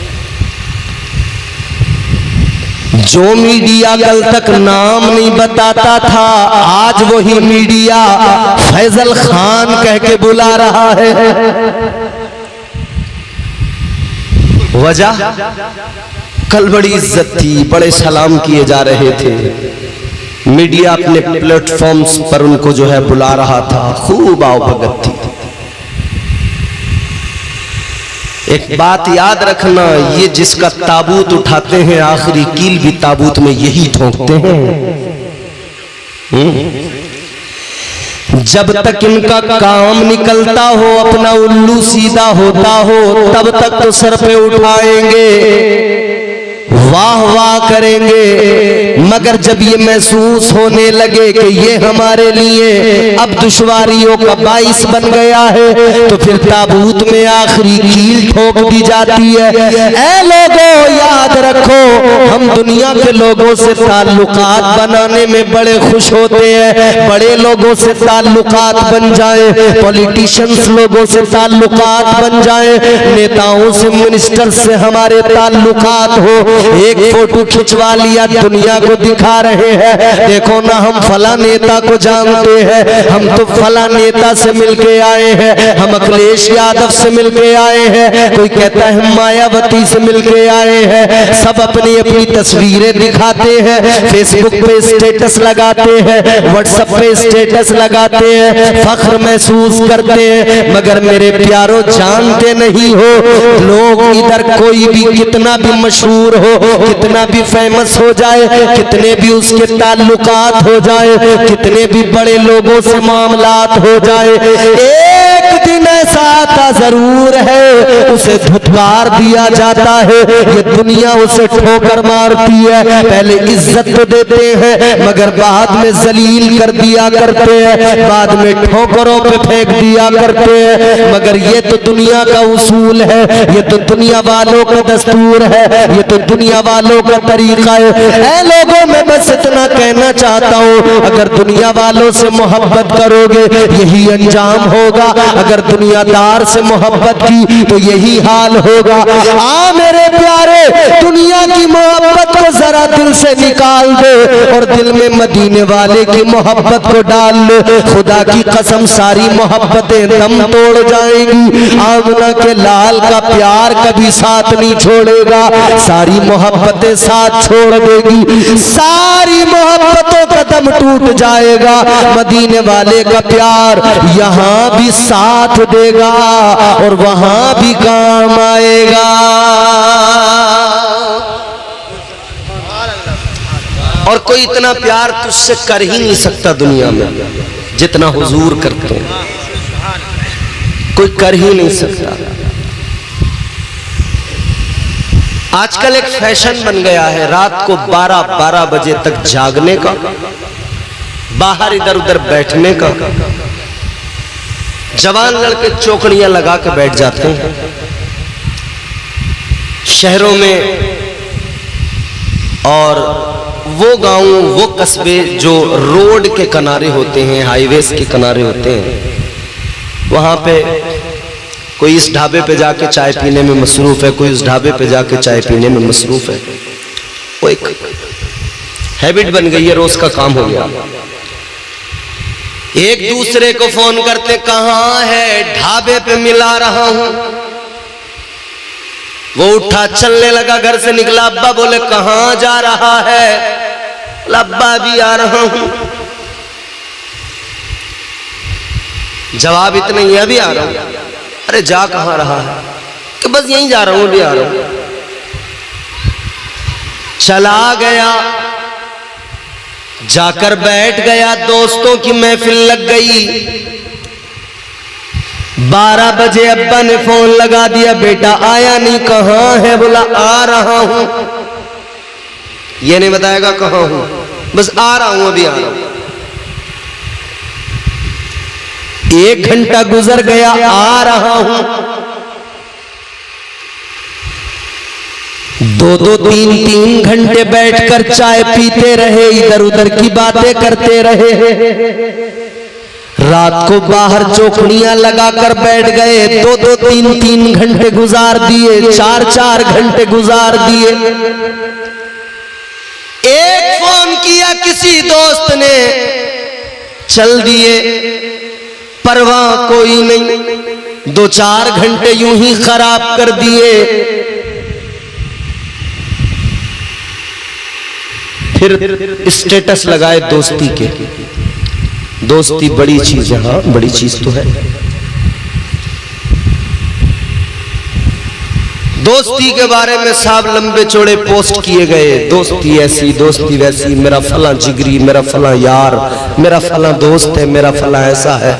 जो मीडिया कल तक नाम नहीं बताता था, आज वही मीडिया फैजल खान कह के बुला रहा है। वजह, कल बड़ी इज्जत थी, बड़े सलाम किए जा रहे थे। मीडिया अपने प्लेटफॉर्म्स पर उनको जो है बुला रहा था, खूब आवभगत थी। एक बात याद रखना, ये जिसका ताबूत उठाते हैं, आखिरी कील भी ताबूत में यही ठोंकते हैं। जब तक इनका काम निकलता हो, अपना उल्लू सीधा होता हो, तब तक तो सर पे उठाएंगे, वाह वाह करेंगे। मगर जब ये महसूस होने लगे कि ये हमारे लिए अब दुश्वारियों का बाइस बन गया है, तो फिर ताबूत में आखिरी कील ठोक दी जाती है। ऐ लोगों, याद रखो, हम दुनिया के लोगों से ताल्लुकात बनाने में बड़े खुश होते हैं। बड़े लोगों से ताल्लुकात बन जाए, पॉलिटिशियंस लोगों से ताल्लुकात बन जाए, नेताओं से, मिनिस्टर से हमारे ताल्लुकात हो। एक फोटो खिंचवा लिया, दुनिया को दिखा रहे हैं, देखो ना हम फला नेता को जानते हैं, हम तो फला नेता से मिलके आए हैं, हम अखिलेश यादव से मिलके आए हैं, कोई कहता है मायावती से मिलके आए हैं। सब अपनी अपनी तस्वीरें दिखाते हैं, फेसबुक पे स्टेटस लगाते हैं, व्हाट्सएप पे स्टेटस लगाते हैं, फख्र महसूस करते हैं। मगर मेरे प्यारो, जानते नहीं हो, लोग इधर कोई भी कितना भी मशहूर हो, कितना भी फेमस हो जाए, कितने भी उसके ताल्लुकात हो जाए, कितने भी बड़े लोगों से मामलात हो जाए, एक दिन ऐसा आता जरूर है उसे धुतकार दिया जाता है। ये दुनिया उसे ठोकर मारती है, पहले इज्जत तो देते हैं मगर बाद में जलील कर दिया करते हैं, बाद में ठोकरों पे फेंक दिया करते हैं। मगर ये तो दुनिया का उसूल है, ये तो दुनिया वालों का दस्तूर है, ये तो दुनिया वालों का तरीका है। ऐ लोगों मैं बस इतना कहना चाहता हूँ, अगर दुनिया वालों से मोहब्बत करोगे यही अंजाम होगा, अगर दुनियादार से मोहब्बत की तो यही हाल होगा। आ मेरे प्यारे, दुनिया की मोहब्बत को जरा दिल से निकाल दे और दिल में मदीने वाले की मोहब्बत को डाल ले, खुदा की कसम सारी मोहब्बतें दम तोड़ जाएंगी। आमना के लाल का प्यार कभी साथ नहीं छोड़ेगा, सारी मोहब्बतें साथ छोड़ देगी, सारी मोहब्बतों का दम टूट जाएगा। मदीने वाले का प्यार यहाँ भी साथ देगा और वहां भी काम आएगा। और कोई इतना प्यार तुझसे कर ही नहीं सकता दुनिया में जितना हुजूर करते हैं, कोई कर ही नहीं सकता। आजकल एक फैशन बन गया है रात को 12-12 बजे तक जागने का, बाहर इधर उधर बैठने का। जवान लड़के चौकड़ियां लगा के बैठ जाते हैं शहरों में, और वो गांव वो कस्बे जो रोड के किनारे होते हैं, हाईवेज के किनारे होते हैं, वहां पे कोई इस ढाबे पे जाके चाय पीने में मसरूफ है, कोई उस ढाबे पे जाके चाय पीने में मसरूफ है। वो एक हैबिट बन गई है, रोज का काम हो गया। एक दूसरे को फोन करते, कहां है? ढाबे पे मिला रहा हूं। वो उठा चलने लगा, घर से निकला, अब्बा बोले कहां जा रहा है? अब्बा भी आ रहा हूं। जवाब इतने ही, अभी आ रहा हूं। अरे जा कहां रहा है? कि बस यहीं जा रहा हूं, अभी आ रहा हूं। चला गया, जाकर बैठ गया, दोस्तों की महफिल लग गई। 12 बजे अब्बा ने फोन लगा दिया, बेटा आया नहीं, कहां है? बोला आ रहा हूं। ये नहीं बताएगा कहां हूं, बस आ रहा हूं, अभी आ रहा हूं। 1 घंटा गुजर गया, आ रहा हूं। 2-2, 3-3 घंटे बैठकर चाय पीते रहे, इधर उधर की बातें करते रहे। रात को बाहर चौकड़ियां लगाकर बैठ गए, 2-2, 3-3 घंटे गुजार दिए, 4-4 घंटे गुजार दिए। एक फोन किया किसी दोस्त ने, चल दिए, परवाह कोई नहीं। 2-4 घंटे यूं ही खराब कर दिए। फिर स्टेटस लगाए दोस्ती के। दोस्ती बड़ी चीज है, हाँ बड़ी चीज तो है। दोस्ती के बारे में साहब लंबे चौड़े पोस्ट किए गए, दोस्ती ऐसी दोस्ती वैसी, मेरा फला जिगरी, मेरा फला यार, मेरा फला दोस्त है, मेरा फला ऐसा है।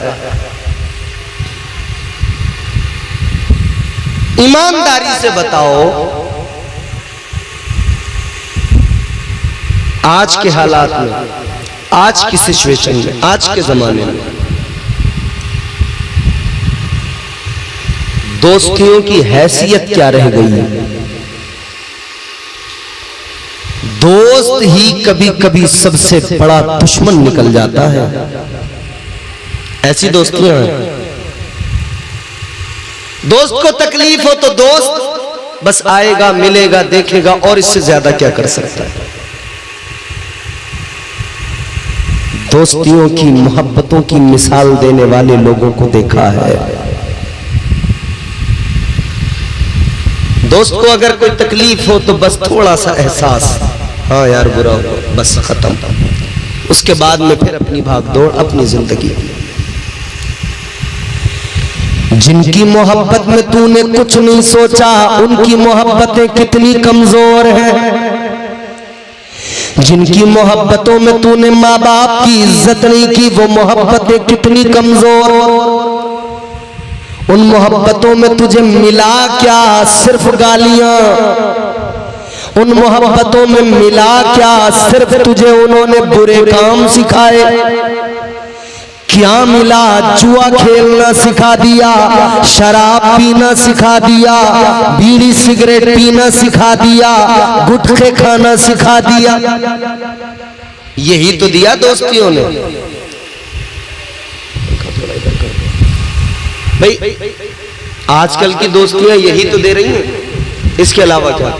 ईमानदारी से बताओ, आज के हालात में, आज की सिचुएशन में, आज के जमाने में दोस्तियों की हैसियत क्या रह गई है? दोस्त ही कभी कभी सबसे बड़ा दुश्मन निकल जाता है। ऐसी दोस्तियां हैं। दोस्त को तकलीफ हो तो दोस्त बस आएगा, मिलेगा, देखेगा, और इससे ज्यादा क्या कर सकता है? दोस्तियों की, मोहब्बतों की मिसाल देने वाले लोगों को देखा है। दोस्त को अगर कोई तकलीफ हो तो बस थोड़ा सा एहसास, हाँ यार बुरा हो, बस खत्म। उसके बाद में फिर अपनी भागदौड़, अपनी जिंदगी। जिनकी मोहब्बत में तूने कुछ नहीं सोचा, उनकी मोहब्बतें कितनी कमजोर हैं। जिनकी मोहब्बतों में तूने माँ बाप की इज्जत नहीं की, वो मोहब्बतें कितनी कमजोर। उन मोहब्बतों में तुझे मिला क्या? सिर्फ गालियां। उन मोहब्बतों में मिला क्या? सिर्फ तुझे उन्होंने बुरे काम सिखाए। क्या मिला? जुआ खेलना सिखा दिया, शराब पीना सिखा दिया, बीड़ी सिगरेट पीना सिखा दिया, गुटखे खाना सिखा दिया। यही तो दिया दोस्तियों ने। भाई आजकल की दोस्तियां यही तो दे रही हैं, इसके अलावा क्या?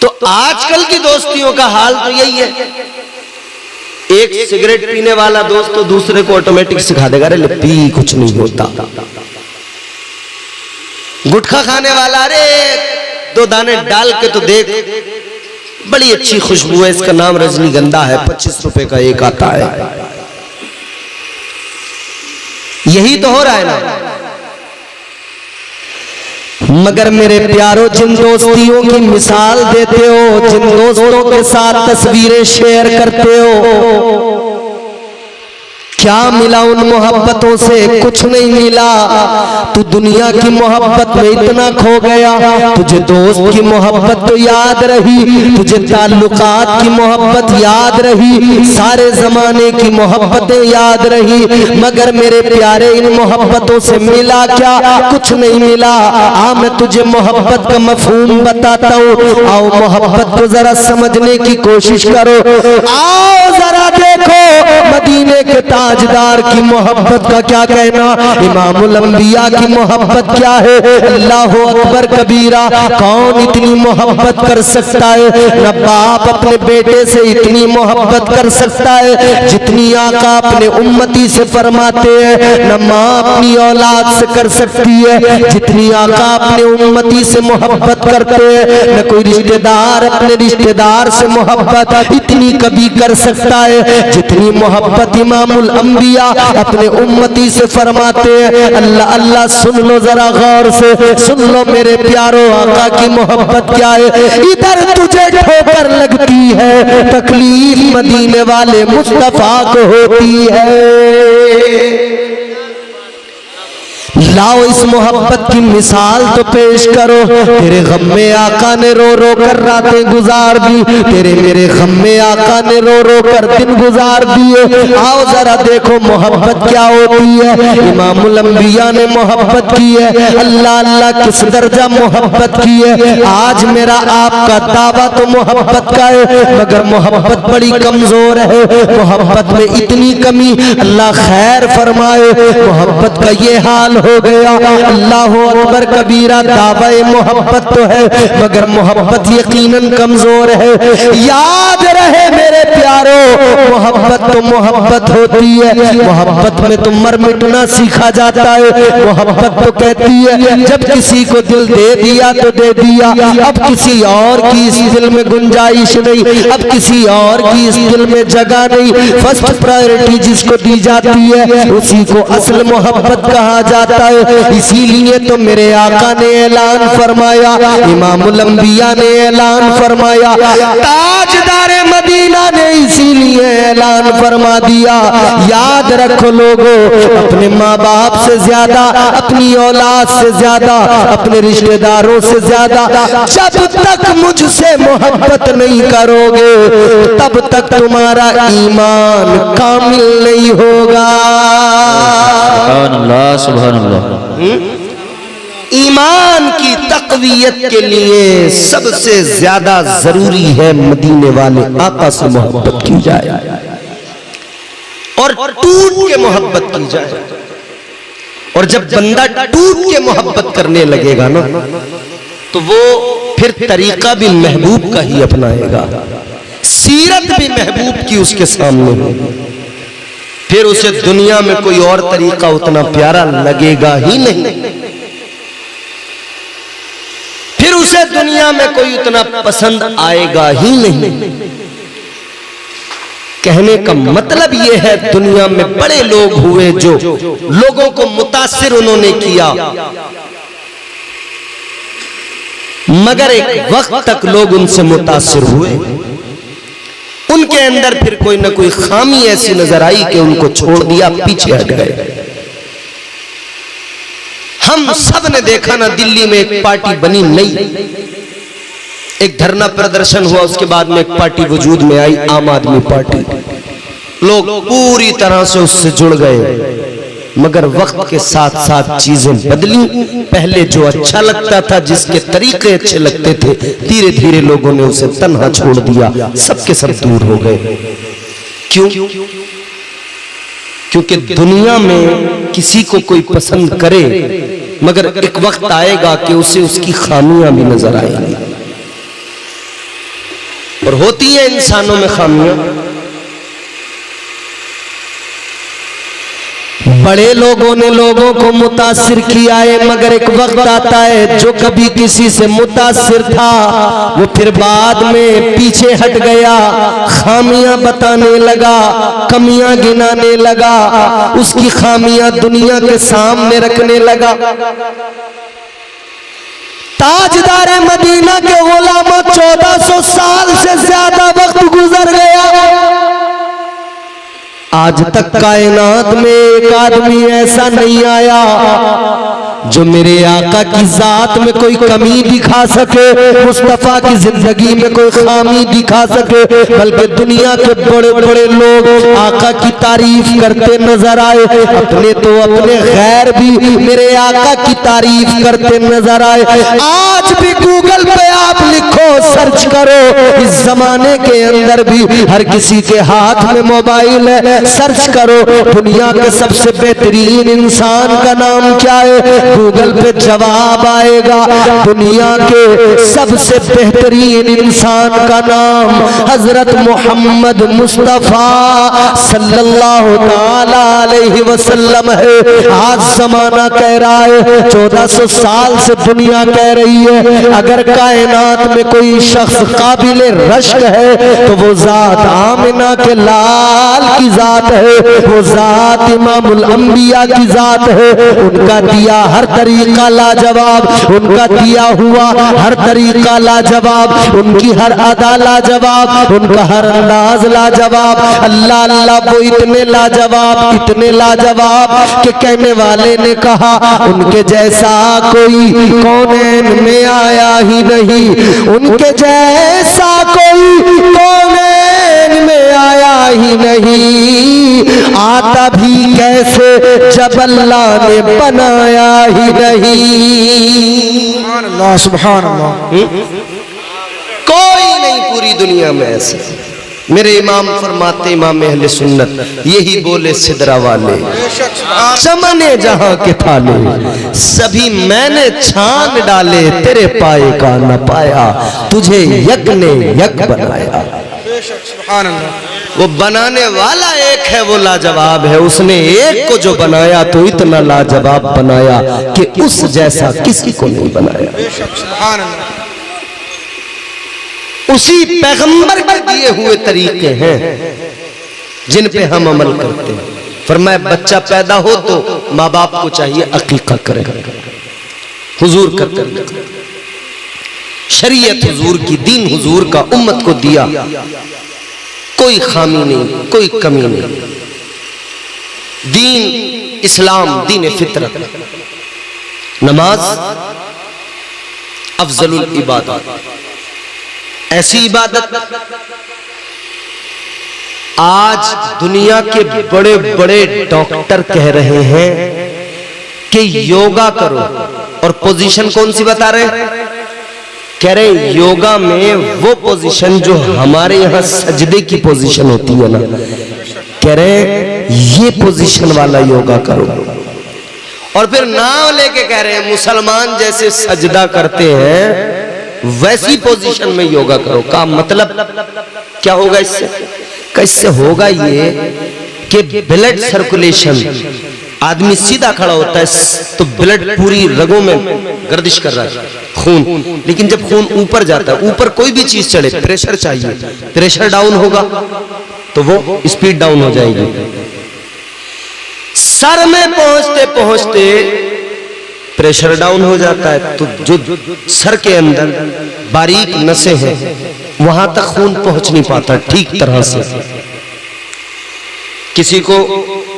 तो आजकल की दोस्तियों का हाल तो यही है। एक सिगरेट पीने वाला दोस्त तो दूसरे को ऑटोमेटिक सिखा देगा, अरे पी, कुछ नहीं होता। गुटखा खाने वाला, अरे 2 दाने डाल के तो देख, बड़ी अच्छी खुशबू है, इसका नाम रजनीगंधा है, 25 रुपए का एक आता है। यही तो हो रहा है ना। मगर मेरे प्यारों, जिन दोस्तियों की मिसाल देते हो, जिन दोस्तों के साथ तस्वीरें शेयर करते हो, क्या मिला उन मोहब्बतों से? कुछ नहीं मिला। तू दुनिया की मोहब्बत में इतना खो गया, तुझे दोस्त की मोहब्बत तो याद रही, तुझे ताल्लुकात की मोहब्बत याद रही, सारे जमाने की मोहब्बतें याद रही, मगर मेरे प्यारे इन मोहब्बतों से मिला क्या? कुछ नहीं मिला। आ मैं तुझे मोहब्बत का मफहूम बताता हूँ। आओ मोहब्बत को जरा समझने की कोशिश करो। आओ जरा देखो मदीने के ताजदार की मोहब्बत का क्या कहना, इमामुल अंबिया की मोहब्बत क्या है। अल्लाह अकबर कबीरा। कौन इतनी मोहब्बत कर सकता है? न बाप अपने बेटे से इतनी मोहब्बत कर सकता है जितनी आका अपने उम्मती से फरमाते हैं। न माँ अपनी औलाद से कर सकती है जितनी आका अपने उम्मती से मोहब्बत करते हैं। न कोई रिश्तेदार अपने रिश्तेदार से मोहब्बत इतनी कभी कर सकता है जितनी मोहब्बत इमामुल अंबिया अपने उम्मती से फरमाते हैं। अल्लाह अल्लाह, सुन लो जरा गौर से, सुन लो मेरे प्यारो, आका की मोहब्बत क्या है। इधर तुझे ठोकर लगती है, तकलीफ मदीने वाले मुस्तफा को होती है। लाओ इस मोहब्बत की मिसाल तो पेश करो। तेरे गम में आका ने रो रो कर रातें गुजार दी, तेरे मेरे गम में आका ने रो रो कर दिन गुजार दिए। आओ जरा देखो मोहब्बत क्या होती है। इमामुल अंबिया ने मोहब्बत की है, अल्लाह अल्लाह किस दर्जा मोहब्बत की है। आज मेरा आपका दावा तो मोहब्बत का है, मगर मोहब्बत बड़ी कमजोर है। मोहब्बत में इतनी कमी, अल्लाह खैर फरमाए। मोहब्बत का ये हाल हो गया। अल्लाह अकबर कबीरा। दावे मोहब्बत तो है, मगर मोहब्बत यकीनन कमजोर है। याद रहे मेरे प्यारो, मोहब्बत तो मोहब्बत होती है, मोहब्बत में तो मर मिटना सीखा जाता है। मोहब्बत तो कहती है जब किसी को दिल दे दिया तो दे दिया, अब किसी और की इस दिल में गुंजाइश नहीं, अब किसी और की इस दिल में जगह नहीं। फर्स्ट प्रायोरिटी जिसको दी जाती है उसी को असल मोहब्बत कहा जाता है। इसीलिए तो मेरे आका ने ऐलान फरमाया, इमामुल अंबिया ने ऐलान फरमाया, ताजदार मदीना ने इसीलिए ऐलान फरमा दिया। याद रखो लोगों, अपने माँ बाप से ज्यादा, अपनी औलाद से ज्यादा, अपने रिश्तेदारों से ज्यादा जब तक मुझसे मोहब्बत नहीं करोगे तब तक तुम्हारा ईमान कामिल नहीं होगा। सुभान अल्लाह, सुभान अल्लाह। ईमान की तक़वियत के लिए सबसे ज्यादा जरूरी है मदीने वाले आका से मोहब्बत की जाए और टूट के मोहब्बत की जाए। और जब बंदा टूट के मोहब्बत करने लगेगा ना, तो वो फिर तरीका भी महबूब का ही अपनाएगा, सीरत भी महबूब की उसके सामने होगी। फिर उसे दुनिया में कोई और तरीका उतना प्यारा लगेगा ही नहीं, फिर उसे दुनिया में कोई उतना पसंद आएगा ही नहीं। कहने का मतलब ये है, दुनिया में बड़े लोग हुए जो लोगों को मुतासिर उन्होंने किया, मगर एक वक्त तक लोग उनसे मुतासिर हुए। उनके अंदर फिर कोई ना कोई खामी ऐसी नजर आई कि उनको छोड़ दिया, पीछे हट गए। हम सब ने देखा ना, दिल्ली में एक पार्टी बनी नई, एक धरना प्रदर्शन हुआ, उसके बाद में एक पार्टी वजूद में आई, आम आदमी पार्टी। लोग पूरी तरह से उससे जुड़ गए, मगर वक्त के साथ साथ चीजें बदली। पहले जो अच्छा लगता था, जिसके तरीके अच्छे लगते थे, धीरे धीरे लोगों ने उसे तन्हा छोड़ दिया, सबके सब दूर हो गए। क्यों? क्योंकि दुनिया में किसी को कोई पसंद करे, मगर एक वक्त आएगा कि उसे उसकी खामियां भी नजर आएंगी, और होती है इंसानों में खामियां। बड़े लोगों ने लोगों को मुतासिर किया है, मगर एक वक्त आता है जो कभी किसी से मुतासिर था वो फिर बाद में पीछे हट गया, खामियां बताने लगा, कमियां गिनाने लगा, उसकी खामियां दुनिया के सामने रखने लगा। ताजदार मदीना के गुलाम 1400 साल से ज्यादा वक्त गुजर गया, आज तक कायनात में एक आदमी ऐसा नहीं आया जो मेरे आका की जात में कोई कमी दिखा सके, मुस्तफा की जिंदगी में कोई खामी दिखा सके। बल्कि दुनिया के बड़े बड़े लोग आका की तारीफ करते नजर आए, अपने तो अपने गैर भी मेरे आका की तारीफ करते नजर आए। आज भी गूगल पे आप लिखो, सर्च करो, इस जमाने के अंदर भी हर किसी के हाथ में मोबाइल है, सर्च करो दुनिया के सबसे बेहतरीन इंसान का नाम क्या है, गूगल पे जवाब आएगा। दुनिया के सबसे बेहतरीन इंसान का नाम हजरत मोहम्मद मुस्तफा सल्लल्लाहु ताला अलैहि वसल्लम है। आज जमाना कह रहा है, 1400 साल से दुनिया कह रही है, अगर कायनात में कोई शख्स काबिल रश्क है तो वो जात आमिना के लाल की जात है, वो जात इमामुल अंबिया की जात है। उनका दिया हर तरीका लाजवाब, उनका दिया हुआ हर तरीका लाजवाब, उनकी हर अदा लाजवाब, उनका हर अंदाज लाजवाब। अल्लाह अल्लाह वो इतने लाजवाब, इतने लाजवाब कि कहने वाले ने कहा उनके जैसा कोई कौनैन में आया ही नहीं, उनके जैसा कोई कौनैन में आया ही नहीं, आता भी कैसे जब अल्लाह ने बनाया ही नहीं। सुभान अल्लाह, सुभान अल्लाह। कोई नहीं पूरी दुनिया में ऐसे। मेरे इमाम फरमाते, इमाम अहले सुन्नत यही बोले सिदरा वाले, चमने जहां के थाले सभी मैंने छान डाले, तेरे पाए का न पाया, तुझे यक ने यक बनाया। सुभान अल्लाह। वो बनाने वाला एक है, वो लाजवाब है। उसने एक को जो बनाया तो इतना लाजवाब बनाया कि उस जैसा किसी को नहीं बनाया। सुभान अल्लाह। उसी पैगंबर के दिए हुए तरीके हैं जिन पे हम अमल करते हैं। फरमाया बच्चा पैदा हो तो माँ बाप को चाहिए अकीका करें, हुजूर करते, शरीयत हुजूर की, दीन हुजूर का उम्मत को दिया, कोई खामी नहीं, कोई कमी नहीं। दीन इस्लाम दीन फितरत, नमाज अफजलुल इबादत, ऐसी इबादत आज दुनिया के बड़े बड़े डॉक्टर कह रहे हैं कि योगा करो, और पोजीशन कौन सी बता रहे हैं? कह रहे योगा में वो पोजीशन जो हमारे यहाँ सजदे की पोजीशन होती है ना, कह रहे ये पोजीशन वाला योगा करो। और फिर नाम लेके कह रहे हैं मुसलमान जैसे सजदा करते हैं वैसी पोजीशन में योगा करो। का मतलब क्या होगा इससे? कैसे होगा ये कि ब्लड सर्कुलेशन, आदमी सीधा खड़ा होता है तो ब्लड पूरी रगों में गर्दिश कर रहा है, खून, लेकिन जब खून ऊपर जाता है, ऊपर कोई भी चीज चढ़े, प्रेशर चाहिए, प्रेशर डाउन होगा, तो वो स्पीड डाउन हो जाएगी। सर में पहुंचते पहुंचते प्रेशर डाउन हो जाता है, तो जो सर के अंदर बारीक नसें हैं वहां तक खून पहुंच नहीं पाता ठीक तरह से। किसी को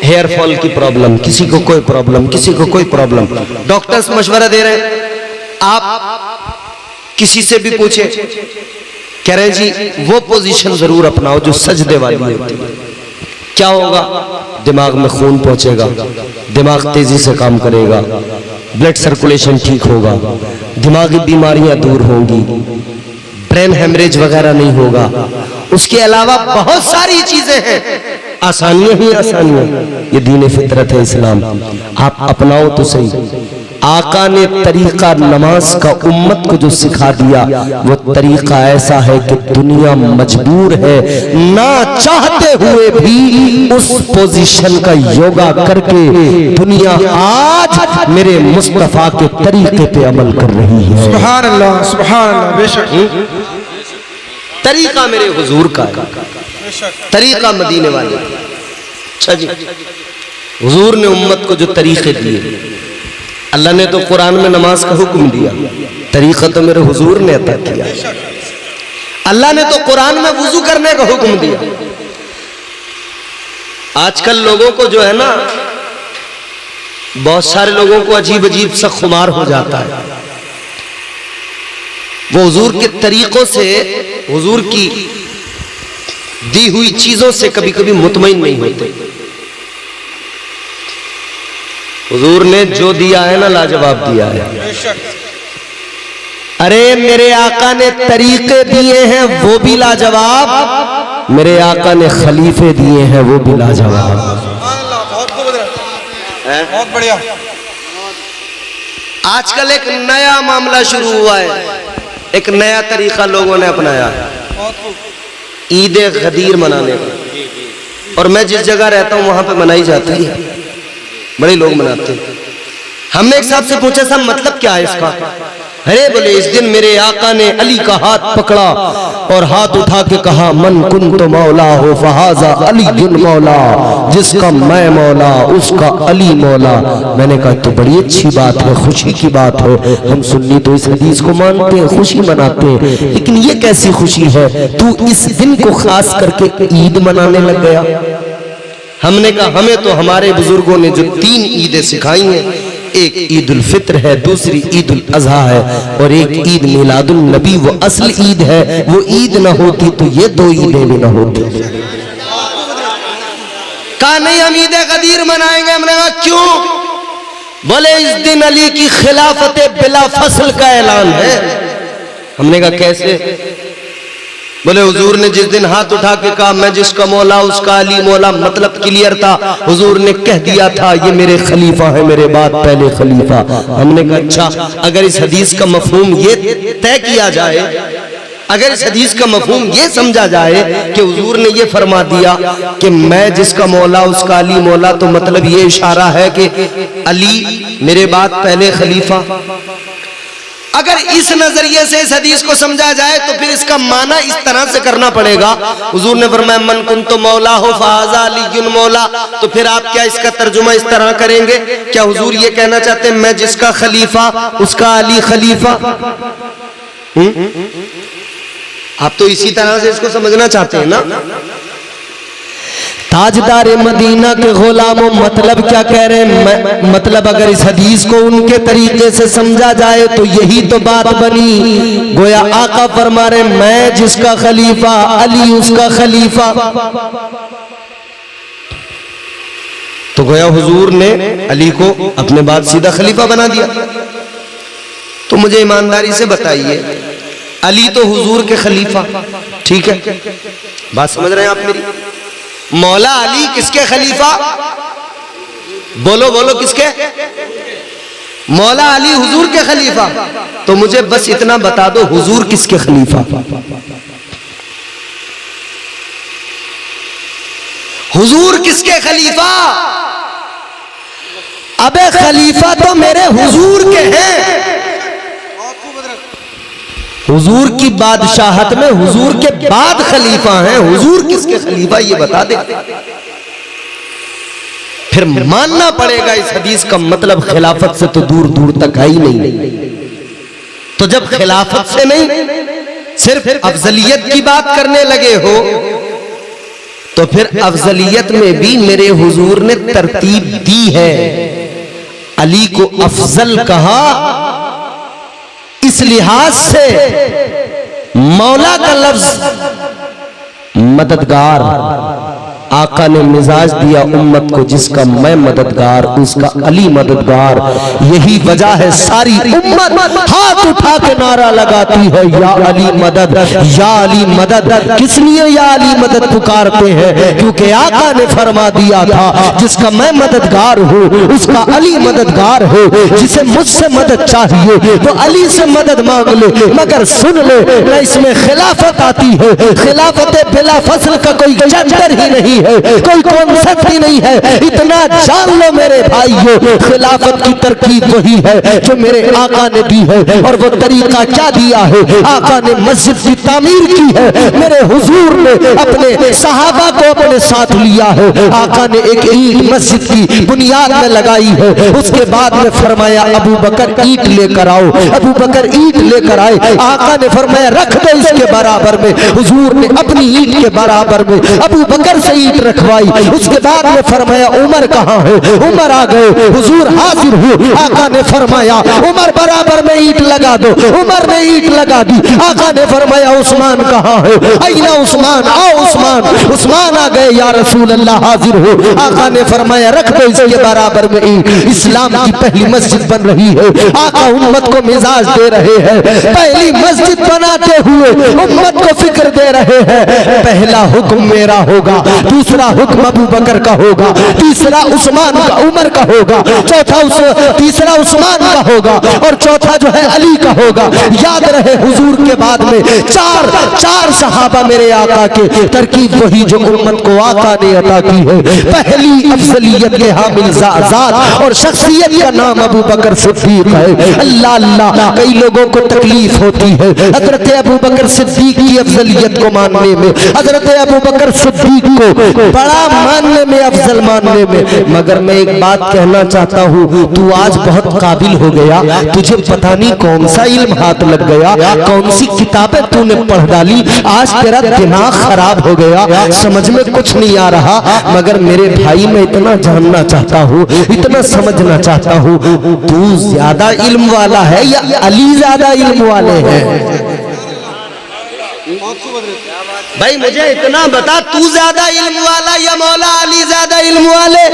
हेयर फॉल की प्रॉब्लम, किसी को कोई प्रॉब्लम, किसी को कोई प्रॉब्लम, डॉक्टर्स मशवरा दे रहे हैं। आप किसी से भी पूछे, कह रहे जी वो पोजीशन जरूर अपनाओ जो सजदे वाली होती है। क्या होगा? दिमाग में खून पहुंचेगा, दिमाग तेजी से काम करेगा, ब्लड सर्कुलेशन ठीक होगा, दिमागी बीमारियां दूर होंगी, ब्रेन हेमरेज वगैरह नहीं होगा। उसके अलावा बहुत सारी चीजें हैं, आसानियां ही आसानियां। ये दीन फितरत है इस्लाम, आप अपनाओ तो सही। आका ने तरीका नमाज का उम्मत को जो सिखा दिया, वो तरीका ऐसा है कि दुनिया मजबूर है ना चाहते हुए भी उस पोजीशन का योगा करके दुनिया आज मेरे मुस्तफा के तरीके पे अमल कर रही है। सुभान अल्लाह, सुभान अल्लाह। बेशक तरीका मेरे हुजूर का है, तरीका मदीने वाले। अच्छा जी, हुजूर ने उम्मत को जो तरीके दिए, अल्लाह ने तो कुरान में नमाज का हुक्म दिया, तरीका तो मेरे हुजूर ने अता किया। अल्लाह ने तो कुरान में वुजू करने का हुक्म दिया। आजकल लोगों को जो है ना, बहुत सारे लोगों को अजीब अजीब सा खुमार हो जाता है। वो हुजूर के तरीकों से, हुजूर की दी हुई चीजों से कभी कभी मुतमईन नहीं होते। हुजूर ने जो दिया है ना, लाजवाब दिया है। अरे मेरे आका ने तरीके दिए हैं वो भी लाजवाब, मेरे आका ने खलीफे दिए हैं वो भी लाजवाब। बहुत बढ़िया। आजकल एक नया मामला शुरू हुआ है, एक नया तरीका लोगों ने अपनाया है, ईद गदीर मनाने का। और मैं जिस जगह रहता हूं वहां पे मनाई जाती है, बड़े लोग मनाते हैं। हमने एक साहब से पूछा, साहब मतलब क्या है इसका? अरे बोले, इस दिन मेरे आका ने अली का हाथ पकड़ा और हाथ उठा के कहा, मन कुन तो मौला हो फहाजा अली जुन मौला, जिसका मैं मौला उसका अली मौला। मैंने कहा तो बड़ी अच्छी बात है, खुशी की बात है। हम सुन्नी तो इस हदीस को मानते हैं, खुशी मनाते हैं, लेकिन ये कैसी खुशी है, तू इस दिन को खास करके ईद मनाने लग गया? हमने कहा हमें तो हमारे बुजुर्गों ने जो 3 ईदें सिखाई हैं, एक ईद उल फित्र है, दूसरी ईद उल अजहा है, और एक ईद मिलादुल नबी, वो असल ईद है। वो ईद ना होती तो ये 2 ईदें भी ना होती। कहा नहीं हम ईद गदीर मनाएंगे। हमने कहा क्यों? बोले इस दिन अली की खिलाफत बिला फसल का ऐलान है। हमने कहा कैसे? बोले हुजूर ने जिस दिन हाथ उठा के कहा मैं जिसका मौला उसका अली मौला, मतलब क्लियर था, हुजूर ने कह दिया था ये मेरे खलीफा है, मेरे बाद पहले खलीफा। हमने कहा अच्छा, अगर इस हदीस का मफहूम ये तय किया जाए, अगर इस हदीस का मफहूम ये समझा जाए कि हुजूर ने ये फरमा दिया कि मैं जिसका मौला उसका अली मौला, तो मतलब ये इशारा है कि अली मेरे बाद पहले खलीफा। अगर इस नजरिए से इस हदीस को समझा जाए तो फिर इसका माना इस तरह से करना पड़ेगा। हुजूर ने फरमाया मन कुन तो मौला हो फाजा अली मौला, तो फिर आप क्या इसका तर्जुमा इस तरह करेंगे? क्या हुजूर ये कहना चाहते हैं मैं जिसका खलीफा उसका अली खलीफा? आप तो इसी तरह से इसको समझना चाहते हैं ना। ताजदार मदीना के गुलामों, मतलब क्या कह रहे हैं? मतलब अगर इस हदीस को उनके तरीके से समझा जाए तो यही तो बात बनी। गोया आका फरमा रहे मैं जिसका खलीफा अली उसका खलीफा। तो गोया हुजूर ने अली को अपने बाद सीधा खलीफा बना दिया। तो मुझे ईमानदारी से बताइए, अली तो हुजूर के खलीफा, ठीक है, बात समझ रहे हैं आप मेरी? मौला अली किसके खलीफा? बोलो बोलो किसके? मौला अली हुजूर के खलीफा। तो मुझे बस इतना बता दो, हुजूर किसके खलीफा? हुजूर किसके खलीफा? अबे खलीफा तो मेरे हुजूर के हैं। हुजूर की बादशाहत में हुजूर के बाद खलीफा हैं, हुजूर किसके खलीफा ये बता दे। फिर मानना पड़ेगा इस हदीस का मतलब खिलाफत से तो दूर दूर तक है ही नहीं। तो जब खिलाफत से नहीं सिर्फ अफजलियत की बात करने लगे हो तो फिर अफजलियत में भी मेरे हुजूर ने तरतीब दी है। अली को अफजल कहा इस लिहाज से मौला का लफ्ज मददगार, आका ने मिजाज दिया उम्मत को जिसका मैं मददगार उसका अली मददगार। यही वजह है सारी उम्मत हाथ उठा के नारा लगाती है या अली मदद, या अली मदद। किस लिए या अली मदद पुकारते हैं? क्योंकि आका ने फरमा दिया था जिसका मैं मददगार हूँ उसका अली मददगार है। जिसे मुझसे मदद चाहिए तो अली से मदद मांग ले। मगर सुन ले न इसमें खिलाफत आती है, खिलाफत बिला फसल का कोई चक्कर ही नहीं है, कोई कॉन्सेप्ट ही नहीं है। इतना जान लो मेरे भाइयों, खिलाफत की तरकीब वही है जो मेरे आका ने दी है। और वो तरीका क्या दिया है? आका ने मस्जिद की तामीर की है, मेरे हुजूर ने अपने सहाबा को अपने साथ लिया है। आका ने एक ईंट मस्जिद की बुनियाद में लगाई है, उसके बाद में फरमाया अबू बकर ईंट लेकर आओ। अबू बकर ईंट लेकर आए, आका ने फरमाया रख दो इसके बराबर में। हुजूर ने अपनी ईंट के बराबर में अबू बकर से ईंट रखवाई। उसके बाद में फरमाया उमर कहाँ है? उमर आ गए, हुजूर हाजिर हुए। आका ने फरमाया उमर बराबर में ईंट लगा दो। उमर ने ईंट लगा दी। आका ने फरमाया उस्मान कहाँ है? अयना उस्मान, आओ उस्मान। उस्मान आ गए, या रसूल अल्लाह हाजिर हो। आका ने फरमाया रख दो इसके बराबर में ईंट। इस्लाम की पहली मस्जिद बन रही है, आका उम्मत को मिजाज दे रहे हैं। पहली मस्जिद बनाते हुए उम्मत को फिक्र दे रहे हैं। पहला हुक्म मेरा होगा, दूसरा हुक्म अबू बकर का होगा, तीसरा उस्मान का, उमर का होगा, तीसरा उस्मान का होगा और चौथा जो है अली का होगा। याद रहे हुजूर के बाद में चार सहाबा मेरे आका के। तरकीब वही जो उम्मत को आका ने अता की है। पहली अफजलियत के हामिल ज़ात और शख्सियत का नाम अबू बकर सिद्दीक है। अल्लाह अल्लाह, कई लोगों को तकलीफ होती है हजरत अबू बकर सिद्दीक की अफजलियत को मानने में, हजरत अबू बकर सिद्दीक को बड़ा मानने में, अफजल मानने में। मगर मैं एक बात कहना चाहता हूँ, तू आज बहुत काबिल हो गया, तुझे पता नहीं कौन सा इल्म हाथ लग गया, कौन सी किताबें तूने पढ़ डाली, आज तेरा दिमाग खराब हो गया, समझ में कुछ नहीं आ रहा। मगर मेरे भाई मैं इतना जानना चाहता हूँ, इतना समझना चाहता हूँ, तू ज्यादा इल्म वाला है या अली ज्यादा इल्म वाले हैं? भाई मुझे इतना बता, तू ज्यादा इल्म वाला या मौला अली ज्यादा इल्म वाले?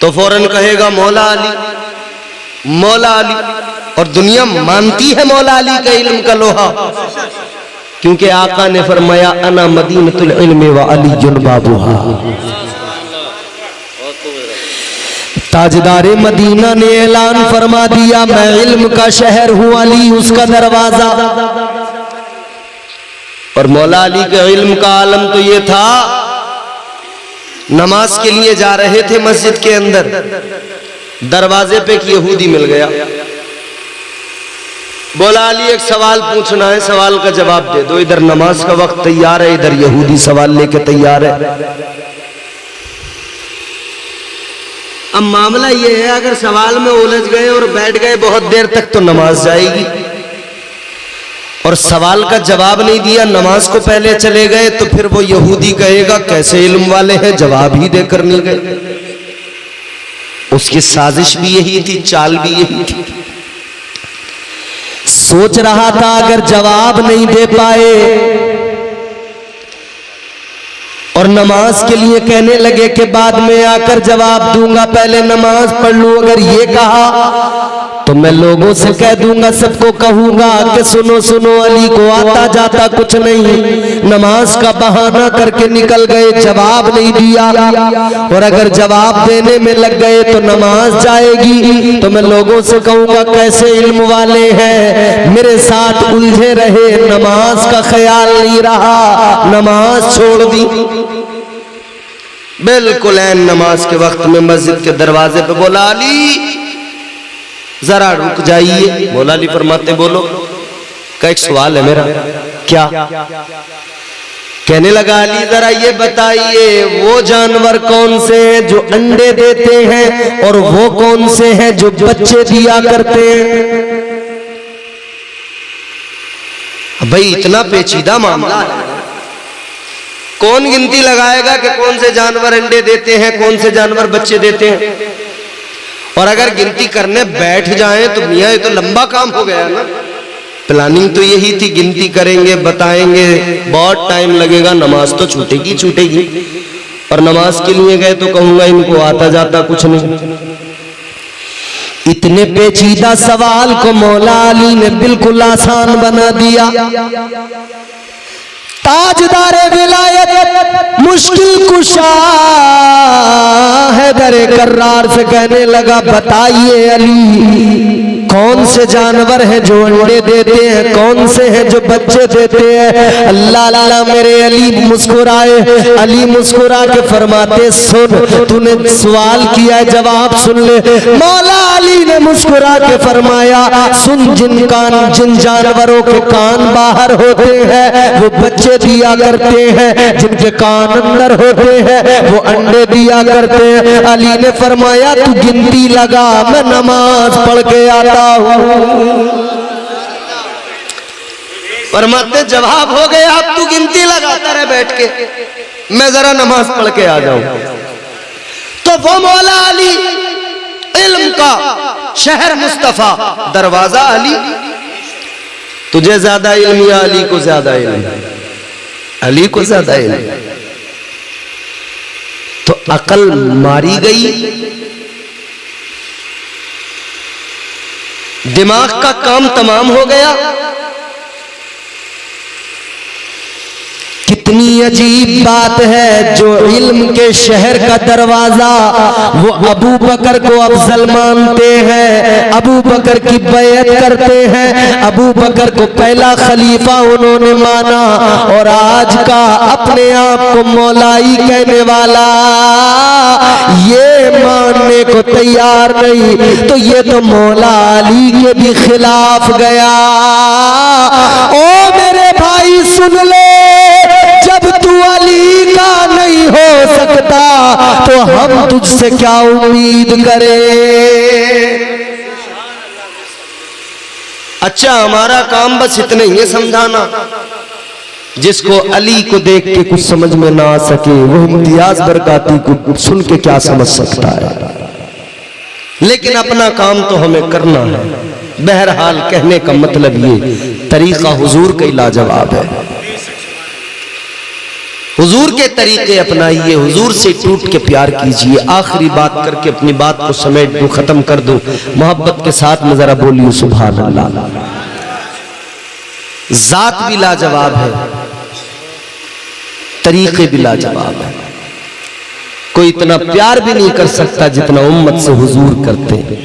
तो फौरन कहेगा मौला अली, मौला अली। और दुनिया मानती है मौला अली का इल्म का लोहा, क्योंकि आका ने फरमाया अना मदीनतुल इल्म व अलीयुन बाबुहा। ताजदारे मदीना ने ऐलान फरमा दिया मैं इल्म का शहर हूं, अली उसका दरवाजा। और मौला अली के इल्म का आलम तो ये था, नमाज के लिए जा रहे थे मस्जिद के अंदर, दरवाजे पे एक यहूदी मिल गया। बोला अली एक सवाल पूछना है, सवाल का जवाब दे दो। इधर नमाज का वक्त तैयार है, इधर यहूदी सवाल लेके तैयार है। अब मामला ये है, अगर सवाल में उलझ गए और बैठ गए बहुत देर तक तो नमाज जाएगी, और सवाल का जवाब नहीं दिया, नमाज को पहले चले गए, तो फिर वो यहूदी कहेगा कैसे इल्म वाले हैं, जवाब ही देकर नहीं गए। उसकी साजिश भी यही थी, चाल भी यही थी। सोच रहा था अगर जवाब नहीं दे पाए और नमाज के लिए कहने लगे कि बाद में आकर जवाब दूंगा, पहले नमाज पढ़ लूं, अगर ये कहा तो मैं लोगों से कह दूंगा, सबको कहूंगा कि सुनो सुनो अली को आता जाता कुछ नहीं, नमाज का बहाना करके निकल गए, जवाब नहीं दिया। और अगर जवाब देने में लग गए तो नमाज जाएगी, तो मैं लोगों से कहूंगा कैसे इल्म वाले हैं, मेरे साथ उलझे रहे, नमाज का ख्याल नहीं रहा, नमाज छोड़ दी। बिल्कुल ऐन नमाज के वक्त में मस्जिद के दरवाजे पे बोला अली जरा रुक जाइए। मौला अली फरमाते बोलो। का एक सवाल है मेरा। क्या? कहने लगा अली जरा ये बताइए वो जानवर कौन से हैं जो अंडे देते हैं और वो कौन से हैं जो बच्चे दिया करते हैं? भाई इतना पेचीदा मामला है, कौन गिनती लगाएगा कि कौन से जानवर अंडे देते हैं, कौन से जानवर बच्चे देते हैं? और अगर गिनती करने बैठ जाएं तो मियां ये तो लंबा काम हो गया ना। प्लानिंग तो यही थी, गिनती करेंगे, बताएंगे, बहुत टाइम लगेगा, नमाज तो छूटेगी छूटेगी। और नमाज के लिए गए तो कहूंगा इनको आता जाता कुछ नहीं। इतने पेचीदा सवाल को मौला अली ने बिल्कुल आसान बना दिया। ताजदारे विलायत मुश्किल कुशा हैदर कर्रार से कहने लगा बताइए अली कौन से जानवर हैं जो अंडे देते हैं, कौन से हैं जो बच्चे देते हैं? अल्लाह अल्लाह मेरे अली मुस्कुराए। अली मुस्कुरा के फरमाते सुन, तूने सवाल किया है जवाब सुन ले। मौला अली ने मुस्कुरा के फरमाया सुन, जिन जानवरों के कान बाहर होते हैं वो बच्चे दिया करते हैं, जिनके कान अंदर होते हैं वो अंडे दिया करते हैं। अली ने फरमाया तू गिनती लगा, मैं नमाज पढ़ के आता हूं। फरमाते जवाब हो गया, अब तू गिनती लगाता रहे बैठ के, मैं जरा नमाज पढ़ के आ जाऊं। तो वो मौला अली इल्म का शहर मुस्तफा, दरवाजा अली। तुझे ज्यादा इल्म या अली को ज्यादा इल्म? अली को ज्यादा इल्म। तो अकल मारी गई, दिमाग का काम तमाम हो गया। कितनी अजीब बात है, जो इल्म के शहर का दरवाजा वो अबू बकर को अफजल मानते हैं, अबू बकर की बैयत करते हैं, अबू बकर को पहला खलीफा उन्होंने माना, और आज का अपने आप को मौलाई कहने वाला ये मानने को तैयार नहीं, तो ये तो मौला अली के भी खिलाफ गया। ओ मेरे भाई सुन ले, जब तू अली का नहीं हो सकता तो हम तुझसे क्या उम्मीद करें? अच्छा हमारा काम बस इतना ही है समझाना, जिसको अली को देख के कुछ समझ में ना आ सके वो इम्तियाज बरकाती को सुन के क्या समझ सकता है। लेकिन अपना काम तो हमें करना है। बहरहाल कहने का मतलब ये तरीका हुजूर का लाजवाब है। हुजूर के तरीके अपनाइए, हुजूर से टूट के प्यार कीजिए। आखिरी बात करके अपनी बात को समेट दूं, खत्म कर दूं, मोहब्बत के साथ में जरा बोलिए सुभान अल्लाह। जात भी लाजवाब है, तरीके भी लाजवाब है। कोई इतना प्यार भी नहीं कर सकता जितना उम्मत से हुजूर करते हैं।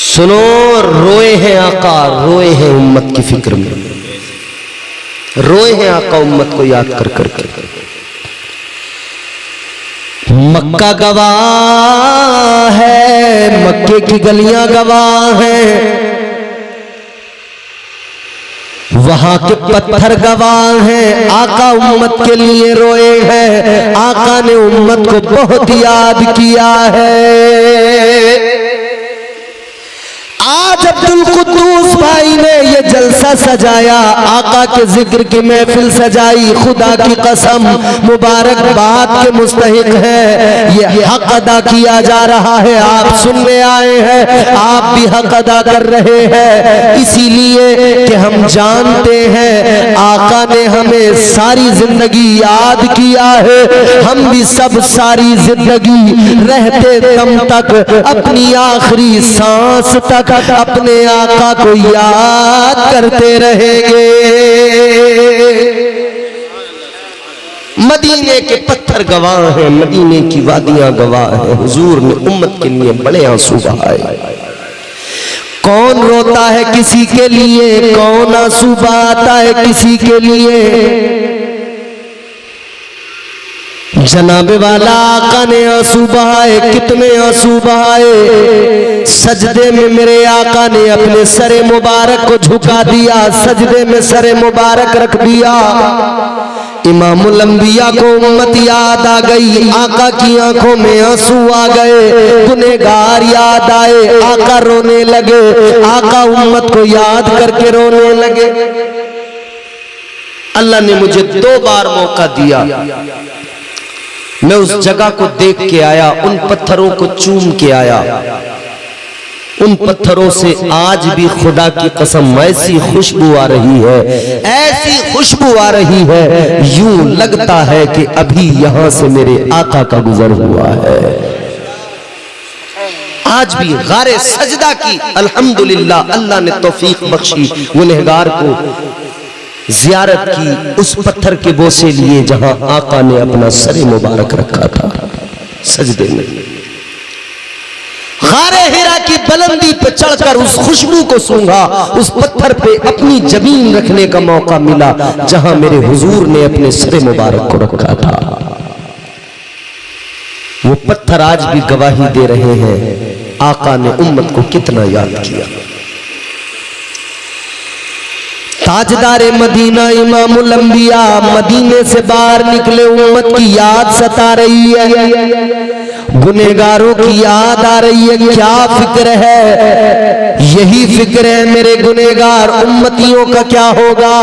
सुनो, रोए हैं आका, रोए हैं उम्मत की फिक्र में, रोए हैं आका उम्मत को याद कर कर कर। मक्का गवाह है, मक्के की गलियां गवाह हैं, वहां के पत्थर गवाह हैं। आका उम्मत के लिए रोए हैं, आका ने उम्मत को बहुत याद किया है। आज अब्दुल कुद्दूस भाई ने ये जलसा सजाया, आका के जिक्र की महफिल सजाई। खुदा की कसम मुबारकबाद के मुस्तहिक है, ये हक अदा किया जा रहा है। आप सुनने आए हैं, आप भी हक अदा कर रहे हैं, इसीलिए कि हम जानते हैं आका ने हमें सारी जिंदगी याद किया है। हम भी सब सारी जिंदगी रहते दम तक, अपनी आखिरी सांस तक अपने आका को याद करते रहेंगे। मदीने के पत्थर गवाह हैं, मदीने की वादियां गवाह हैं। हुजूर ने उम्मत के लिए बड़े आंसू बहाए। कौन रोता है किसी के लिए, कौन आंसू बहाता है किसी के लिए? जनाबे वाला आका ने आंसू बहाए, कितने आंसू बहाए। सजदे में मेरे आका ने अपने सरे मुबारक को झुका दिया, सजदे में सरे मुबारक रख दिया। इमामुल अंबिया को उम्मत याद आ गई, आका की आंखों में आंसू आ गए, गुनहगार याद आए, आका रोने लगे, आका उम्मत को याद करके रोने लगे। अल्लाह ने मुझे 2 बार मौका दिया, मैं उस जगह को देख के आया, उन पत्थरों को चूम के आया। उन पत्थरों से आज भी खुदा की कसम ऐसी खुशबू आ रही है, ऐसी खुशबू आ रही है, यूं लगता है कि अभी यहां से मेरे आका का गुजर हुआ है। आज भी गारे सजदा की अल्हम्दुलिल्लाह अल्लाह ने तौफीक बख्शी, गुनहगार को जियारत की उस पत्थर के बोसे लिए जहां आका ने अपना सरे मुबारक रखा था सजदे में। गारे हिरा की बुलंदी पे चढ़कर उस खुशबू को सूंघा, उस पत्थर पे अपनी जमीन रखने का मौका मिला जहां मेरे हुजूर ने अपने सरे मुबारक को रखा था। वो पत्थर आज भी गवाही दे रहे हैं आका ने उम्मत को कितना याद किया। ताजदारे मदीना इमामुल अंबिया मदीने से बाहर निकले, उम्मत की याद सता रही है, गुनहगारों की याद आ रही है। क्या फिक्र है? यही फिक्र है मेरे गुनहगार उम्मतियों का क्या होगा।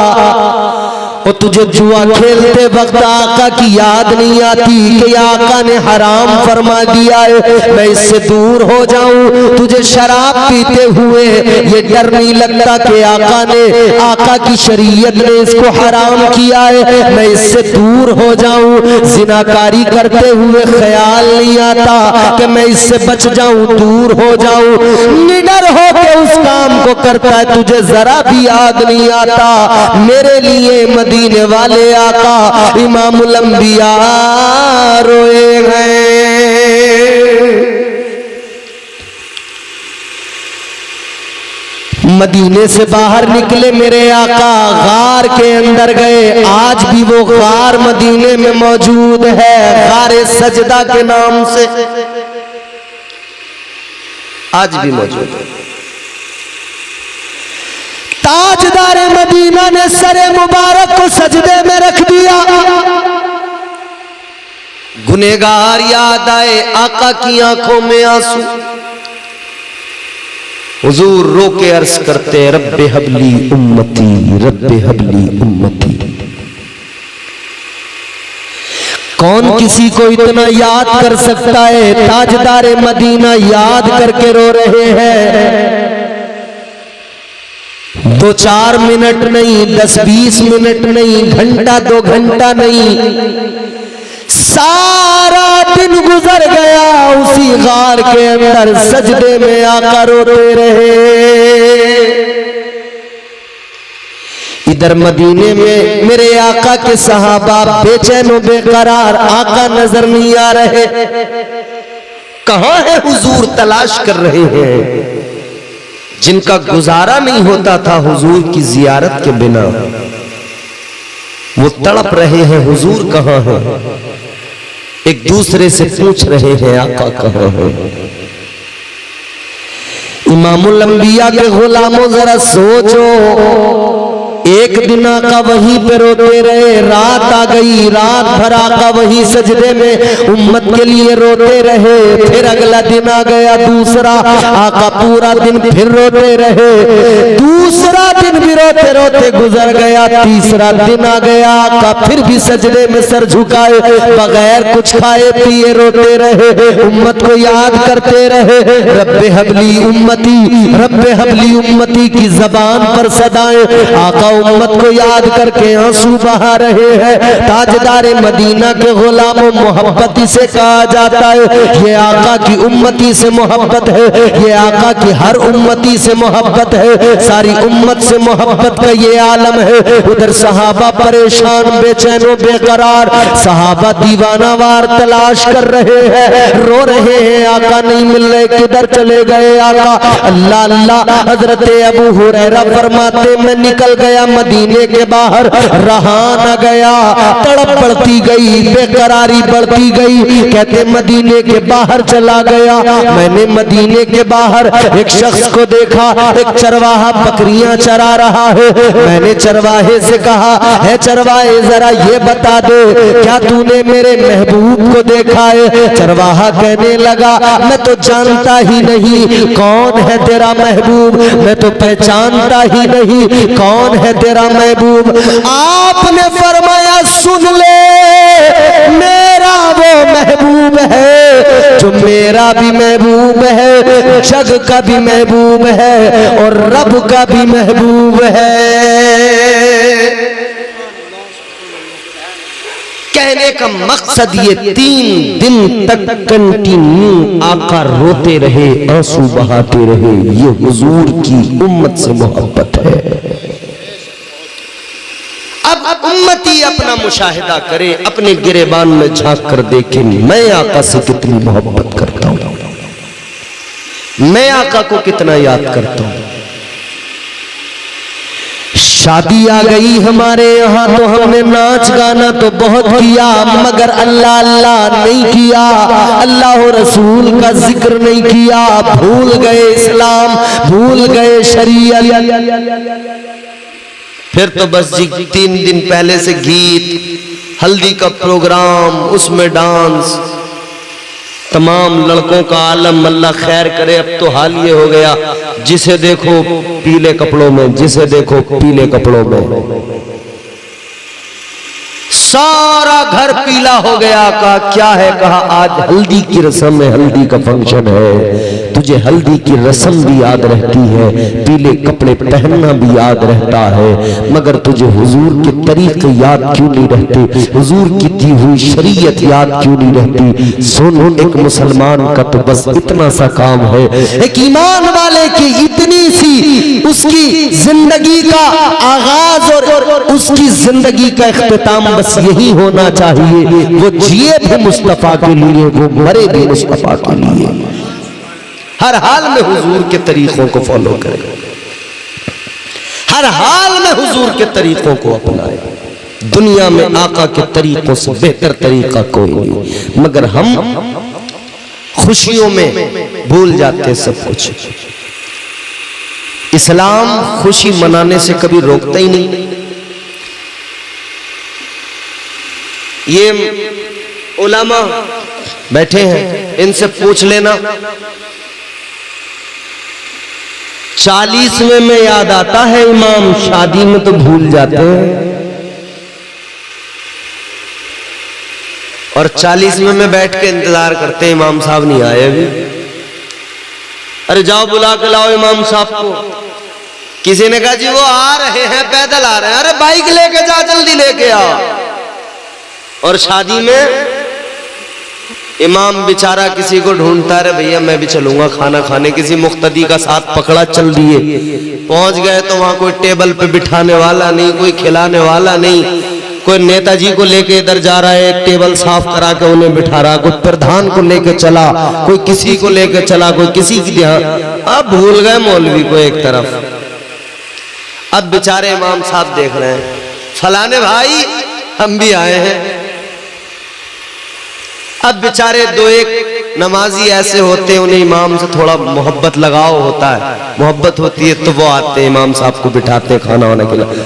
और तुझे जुआ खेलते वक्त आका की याद नहीं आती कि आका ने हराम फरमा दिया है, मैं इससे दूर हो जाऊं। तुझे शराब पीते हुए ये डर नहीं लगता कि आका ने, आका की शरीयत ने इसको हराम किया है, मैं इससे दूर हो जाऊं। जिनाकारी करते हुए ख्याल नहीं आता कि मैं इससे बच जाऊं, दूर हो जाऊं। निडर हो के उस काम को करता है, तुझे जरा भी याद नहीं आता मेरे लिए मदीने वाले आका इमामुल अंबिया रोए हैं। मदीने से बाहर निकले मेरे आका, गार के अंदर गए। आज भी वो गार मदीने में मौजूद है, गारे सजदा के नाम से आज भी मौजूद है। ताजदारे मदीना ने सरे मुबारक को सजदे में रख दिया। गुनहगार याद आए, आका की आंखों में आंसू। हुजूर रो के अर्ज करते, रब्बे हबली उम्मती, रब्बे हबली उम्मती। कौन किसी को इतना याद कर सकता है? ताजदारे मदीना याद करके रो रहे हैं। 2-4 मिनट नहीं, 10-20 मिनट नहीं, घंटा 2 घंटा नहीं, सारा दिन गुजर गया उसी गार के अंदर सजदे में आका रोते रहे। इधर मदीने में मेरे आका के सहाबा बेचैन व बेकरार, आका नजर नहीं आ रहे। कहां है हुजूर, तलाश कर रहे हैं। जिनका गुजारा नहीं होता था हुजूर की जियारत के बिना, वो तड़प रहे हैं हुजूर कहां है। एक दूसरे से पूछ रहे हैं आका कहां है। इमामुल अंबिया के गुलामों जरा सोचो, एक दिन आका वहीं पे रोते रहे, रात आ गई, रात भर आका वहीं सजदे में उम्मत के लिए रोते रहे। फिर अगला दिन आ गया दूसरा, आका पूरा दिन फिर रोते रहे। दूसरा दिन भी रोते रोते गुजर गया। तीसरा दिन आ गया, आका फिर भी सजदे में सर झुकाए, बगैर कुछ खाए पिए रोते रहे, उम्मत को याद करते रहे। रब्बे हबली उम्मती, रब्बे हबली उम्मती की जबान पर सदाएं आका उम्मत को याद करके आंसू बहा रहे हैं। ताजदारे मदीना के गुलामों, मोहब्बती से कहा जाता है ये आका की उम्मती से मोहब्बत है, ये आका की हर उम्मती से मोहब्बत है, सारी उम्मत से मोहब्बत का ये आलम है। उधर सहाबा परेशान, बेचैनो बेकरार, सहाबा दीवानावार तलाश कर रहे हैं, रो रहे हैं, आका नहीं मिल रहे, किधर चले गए आका। अल्लाह अल्लाह। हजरत अबू हुरैरा फरमाते मैं निकल गया मदीने के बाहर, रहा न गया, तड़प बढ़ती गई, बेकरारी बढ़ती गई। कहते मदीने के बाहर चला गया, मैंने मदीने के बाहर एक शख्स को देखा, एक चरवाहा बकरियां चरा रहा है। मैंने चरवाहे से कहा, है चरवाहे जरा ये बता दे, क्या तूने मेरे महबूब को देखा है? चरवाहा कहने लगा, मैं तो जानता ही नहीं कौन है तेरा महबूब, मैं तो पहचानता ही नहीं कौन है तेरा महबूब। आपने फरमाया सुन ले, मेरा वो महबूब है जो मेरा भी महबूब है, जग का भी महबूब है और रब का भी महबूब है। कहने का मकसद ये 3 दिन तक कंटिन्यू आका रोते रहे, आंसू बहाते रहे। ये हुजूर की उम्मत से मोहब्बत है। अब उम्मती अपना मुशाहिदा करे, अपने गिरेबान में झांक कर देखे, मैं आका से कितनी मोहब्बत करता हूं, मैं आका को कितना याद करता हूं। शादी आ गई हमारे यहाँ तो हमने नाच गाना तो बहुत किया, मगर अल्लाह अल्लाह नहीं किया, अल्लाह और रसूल का जिक्र नहीं किया। भूल गए इस्लाम, भूल गए शरीयत। फिर तो बस जी 3 दिन पहले से गीत, हल्दी का प्रोग्राम, उसमें डांस, तमाम लड़कों का आलम, अल्लाह खैर करे। अब तो हाल ये हो गया, जिसे देखो पीले कपड़ों में, जिसे देखो पीले कपड़ों में, सारा घर पीला हो गया। कहा क्या है? कहा आज हल्दी की रस्म है, हल्दी का फंक्शन है, तुझे हल्दी की रस्म भी याद रहती है, पीले कपड़े पहनना भी याद रहता है, मगर तुझे हुजूर के तरीके याद क्यों नहीं रहते, हुजूर की दी हुई शरीयत याद क्यों नहीं रहती। सुन, एक मुसलमान का तो बस इतना सा काम है, एक ईमान वाले की इतनी सी उसकी जिंदगी का आगाज और उसकी जिंदगी का इख्तिताम बस यही होना चाहिए, वो जिए भी मुस्तफा के लिए, वो मरे भी मुस्तफा के लिए। हर हाल में हुजूर के तरीकों को फॉलो करें, हर हाल में हुजूर के तरीकों को अपनाएं। दुनिया में आका के तरीकों से बेहतर तरीका कोई नहीं, मगर हम खुशियों में भूल जाते सब कुछ। इस्लाम खुशी मनाने से कभी रोकता ही नहीं। ये उलमा बैठे हैं, इनसे पूछ लेना, 40वें में याद आता है इमाम, शादी में तो भूल जाते हैं। और 40वें में बैठ के इंतजार करते हैं, इमाम साहब नहीं आए अभी। अरे जाओ बुला के लाओ इमाम साहब को। किसी ने कहा जी वो आ रहे हैं, पैदल आ रहे हैं। अरे बाइक लेके जा, जल्दी लेके आ। और शादी में इमाम बेचारा किसी को ढूंढता रहे, भैया मैं भी चलूंगा खाना खाने, किसी मुख्तदी का साथ पकड़ा, चल दिए। पहुंच गए तो वहां कोई टेबल पे बिठाने वाला नहीं, कोई खिलाने वाला नहीं, कोई नेताजी को लेके इधर जा रहा है, एक टेबल साफ करा के उन्हें बिठा रहा, कोई प्रधान को लेके चला, कोई किसी को लेके चला, कोई किसी की ध्यान। अब भूल गए मौलवी को एक तरफ। अब बेचारे इमाम साहब देख रहे हैं, फलाने भाई हम भी आए हैं। अब बेचारे 2-1 नमाजी ऐसे होते हैं, उन्हें इमाम से थोड़ा मोहब्बत लगाव होता है, मोहब्बत होती है, तो वो आते हैं इमाम साहब को बिठाते खाना वाना खिलाते।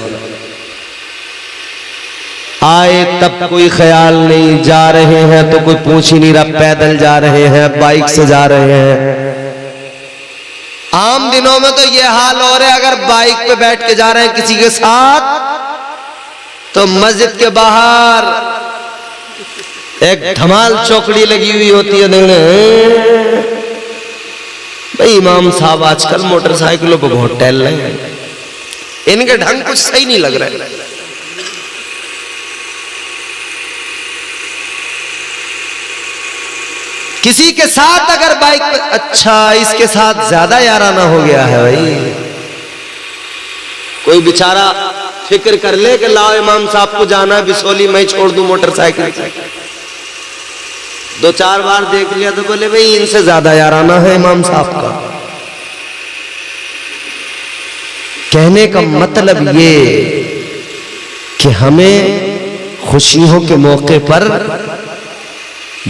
आए तब कोई ख्याल नहीं, जा रहे हैं तो कोई पूछ ही नहीं रहा, पैदल जा रहे हैं, बाइक से जा रहे हैं। आम दिनों में तो ये हाल हो रहा है, अगर बाइक पे बैठ के जा रहे हैं किसी के साथ, तो मस्जिद के बाहर एक धमाल चौकड़ी लगी हुई होती है। भाई इमाम साहब आजकल मोटरसाइकिलों पर बहुत टहल रहे हैं, इनके ढंग कुछ सही नहीं लग रहा है। किसी के साथ अगर बाइक पे, अच्छा इसके साथ ज्यादा याराना हो गया है भाई। कोई बेचारा फिक्र कर ले कि लाओ इमाम साहब को जाना है बिसौली, मैं छोड़ दूं मोटरसाइकिल। 2-4 बार देख लिया तो बोले भाई इनसे ज्यादा याराना है इमाम साहब का। कहने का मतलब ये कि हमें खुशियों के मौके पर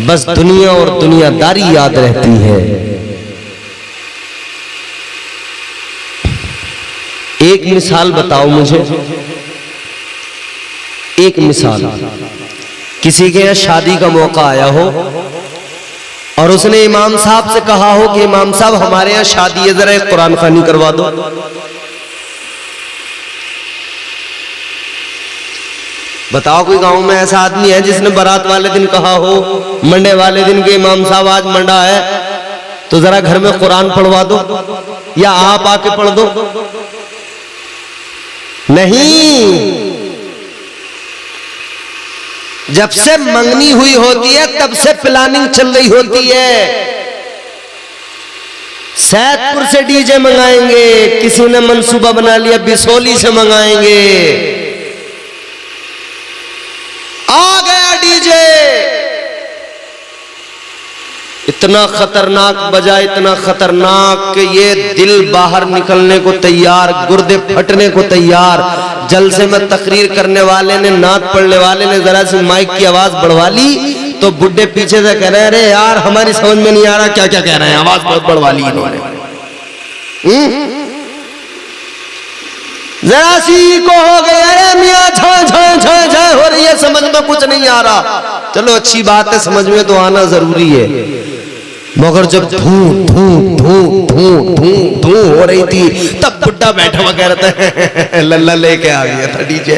बस दुनिया और दुनियादारी याद रहती है। एक मिसाल बताओ मुझे, एक मिसाल। किसी के यहाँ शादी का मौका आया हो और उसने इमाम साहब से कहा हो कि इमाम साहब हमारे यहाँ शादी है, जरा एक कुरान खानी करवा दो। बताओ कोई गांव में ऐसा आदमी है जिसने बारात वाले दिन कहा हो, मंडे वाले दिन के इमाम साहब आज मंडा है तो जरा घर में कुरान पढ़वा दो, या आप आके पढ़ दो? नहीं। जब से मंगनी हुई होती है तब से प्लानिंग चल रही होती है। सैदपुर से डीजे मंगाएंगे, किसी ने मंसूबा बना लिया बिसोली से मंगाएंगे, आ गया डीजे। इतना खतरनाक बजा, इतना खतरनाक कि ये दिल बाहर निकलने को तैयार, गुर्दे फटने को तैयार। जलसे में तकरीर करने वाले ने, नात पढ़ने वाले ने जरा सी माइक की आवाज बढ़वा ली तो बुड्ढे पीछे से कह रहे हैं, अरे यार हमारी समझ में नहीं आ रहा क्या क्या कह रहे हैं, आवाज बहुत बढ़वा ली इन्होंने। जरा सी को हो गई, अरे मियां झाय झाय झाय झाय हो रही है, समझ में कुछ नहीं आ रहा। चलो अच्छी बात है, समझ में तो आना जरूरी है, मगर जब धूं धूं धूं धूं धूं धूं हो रही थी तब बुड्ढा बैठा हुआ कह रहा था लल्ला लेके आ गया था डीजे।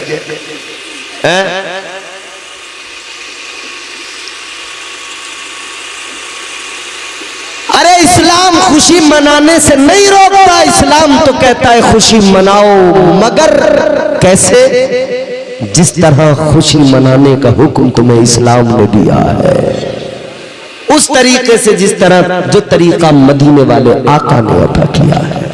अरे इस्लाम खुशी मनाने से नहीं रोकता, इस्लाम तो कहता है खुशी मनाओ, मगर कैसे? जिस तरह खुशी मनाने का हुक्म तुम्हें इस्लाम ने दिया है उस तरीके से, जिस तरह जो तरीका मदीने वाले आका ने अता किया है।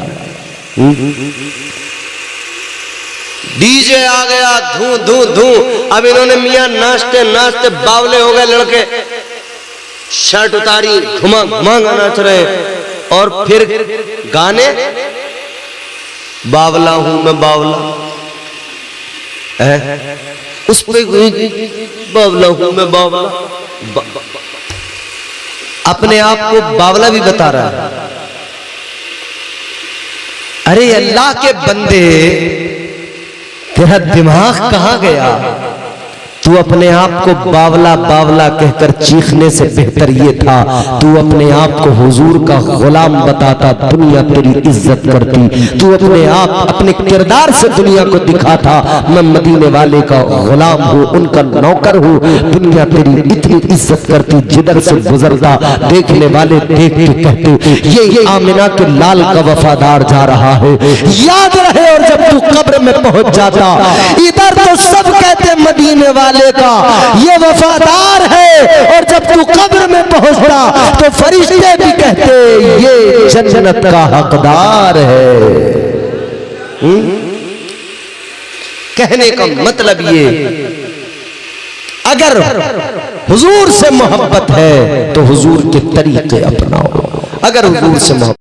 डीजे आ गया, धूं धूं धूं। अब इन्होंने मियां नाचते नाचते बावले हो गए लड़के, शर्ट उतारी, घुमा घुमा नाच रहे, और फिर गाने बावला हूं मैं बावला, उस पे बावला हूं मैं बावला, अपने आप को बावला भी बता रहा है। अरे अल्लाह के बंदे, तेरा दिमाग कहां गया? तू अपने आप को बावला बावला कहकर चीखने से बेहतर ये था तू अपने आप को हुजूर का गुलाम बताता, दुनिया तेरी इज्जत करती। तू अपने आप अपने किरदार से दुनिया को दिखाता, मैं मदीने वाले का गुलाम हूँ, उनका नौकर हूँ, दुनिया तेरी इतनी इज्जत करती। जिधर से गुजरता देखने वाले देख के कहते ये आमिना के लाल का वफादार जा रहा है। याद रहे, और जब तू कब्र में पहुंच जाता इधर तो सब कहते मदीने वाले का ये वफादार है, और जब तू कब्र में पहुंचता तो फरिश्ते भी कहते ये जन्नत का हकदार है। कहने का मतलब ये, अगर हुजूर से मोहब्बत है तो हुजूर के तरीके अपनाओ। अगर हुजूर से मोहब्बत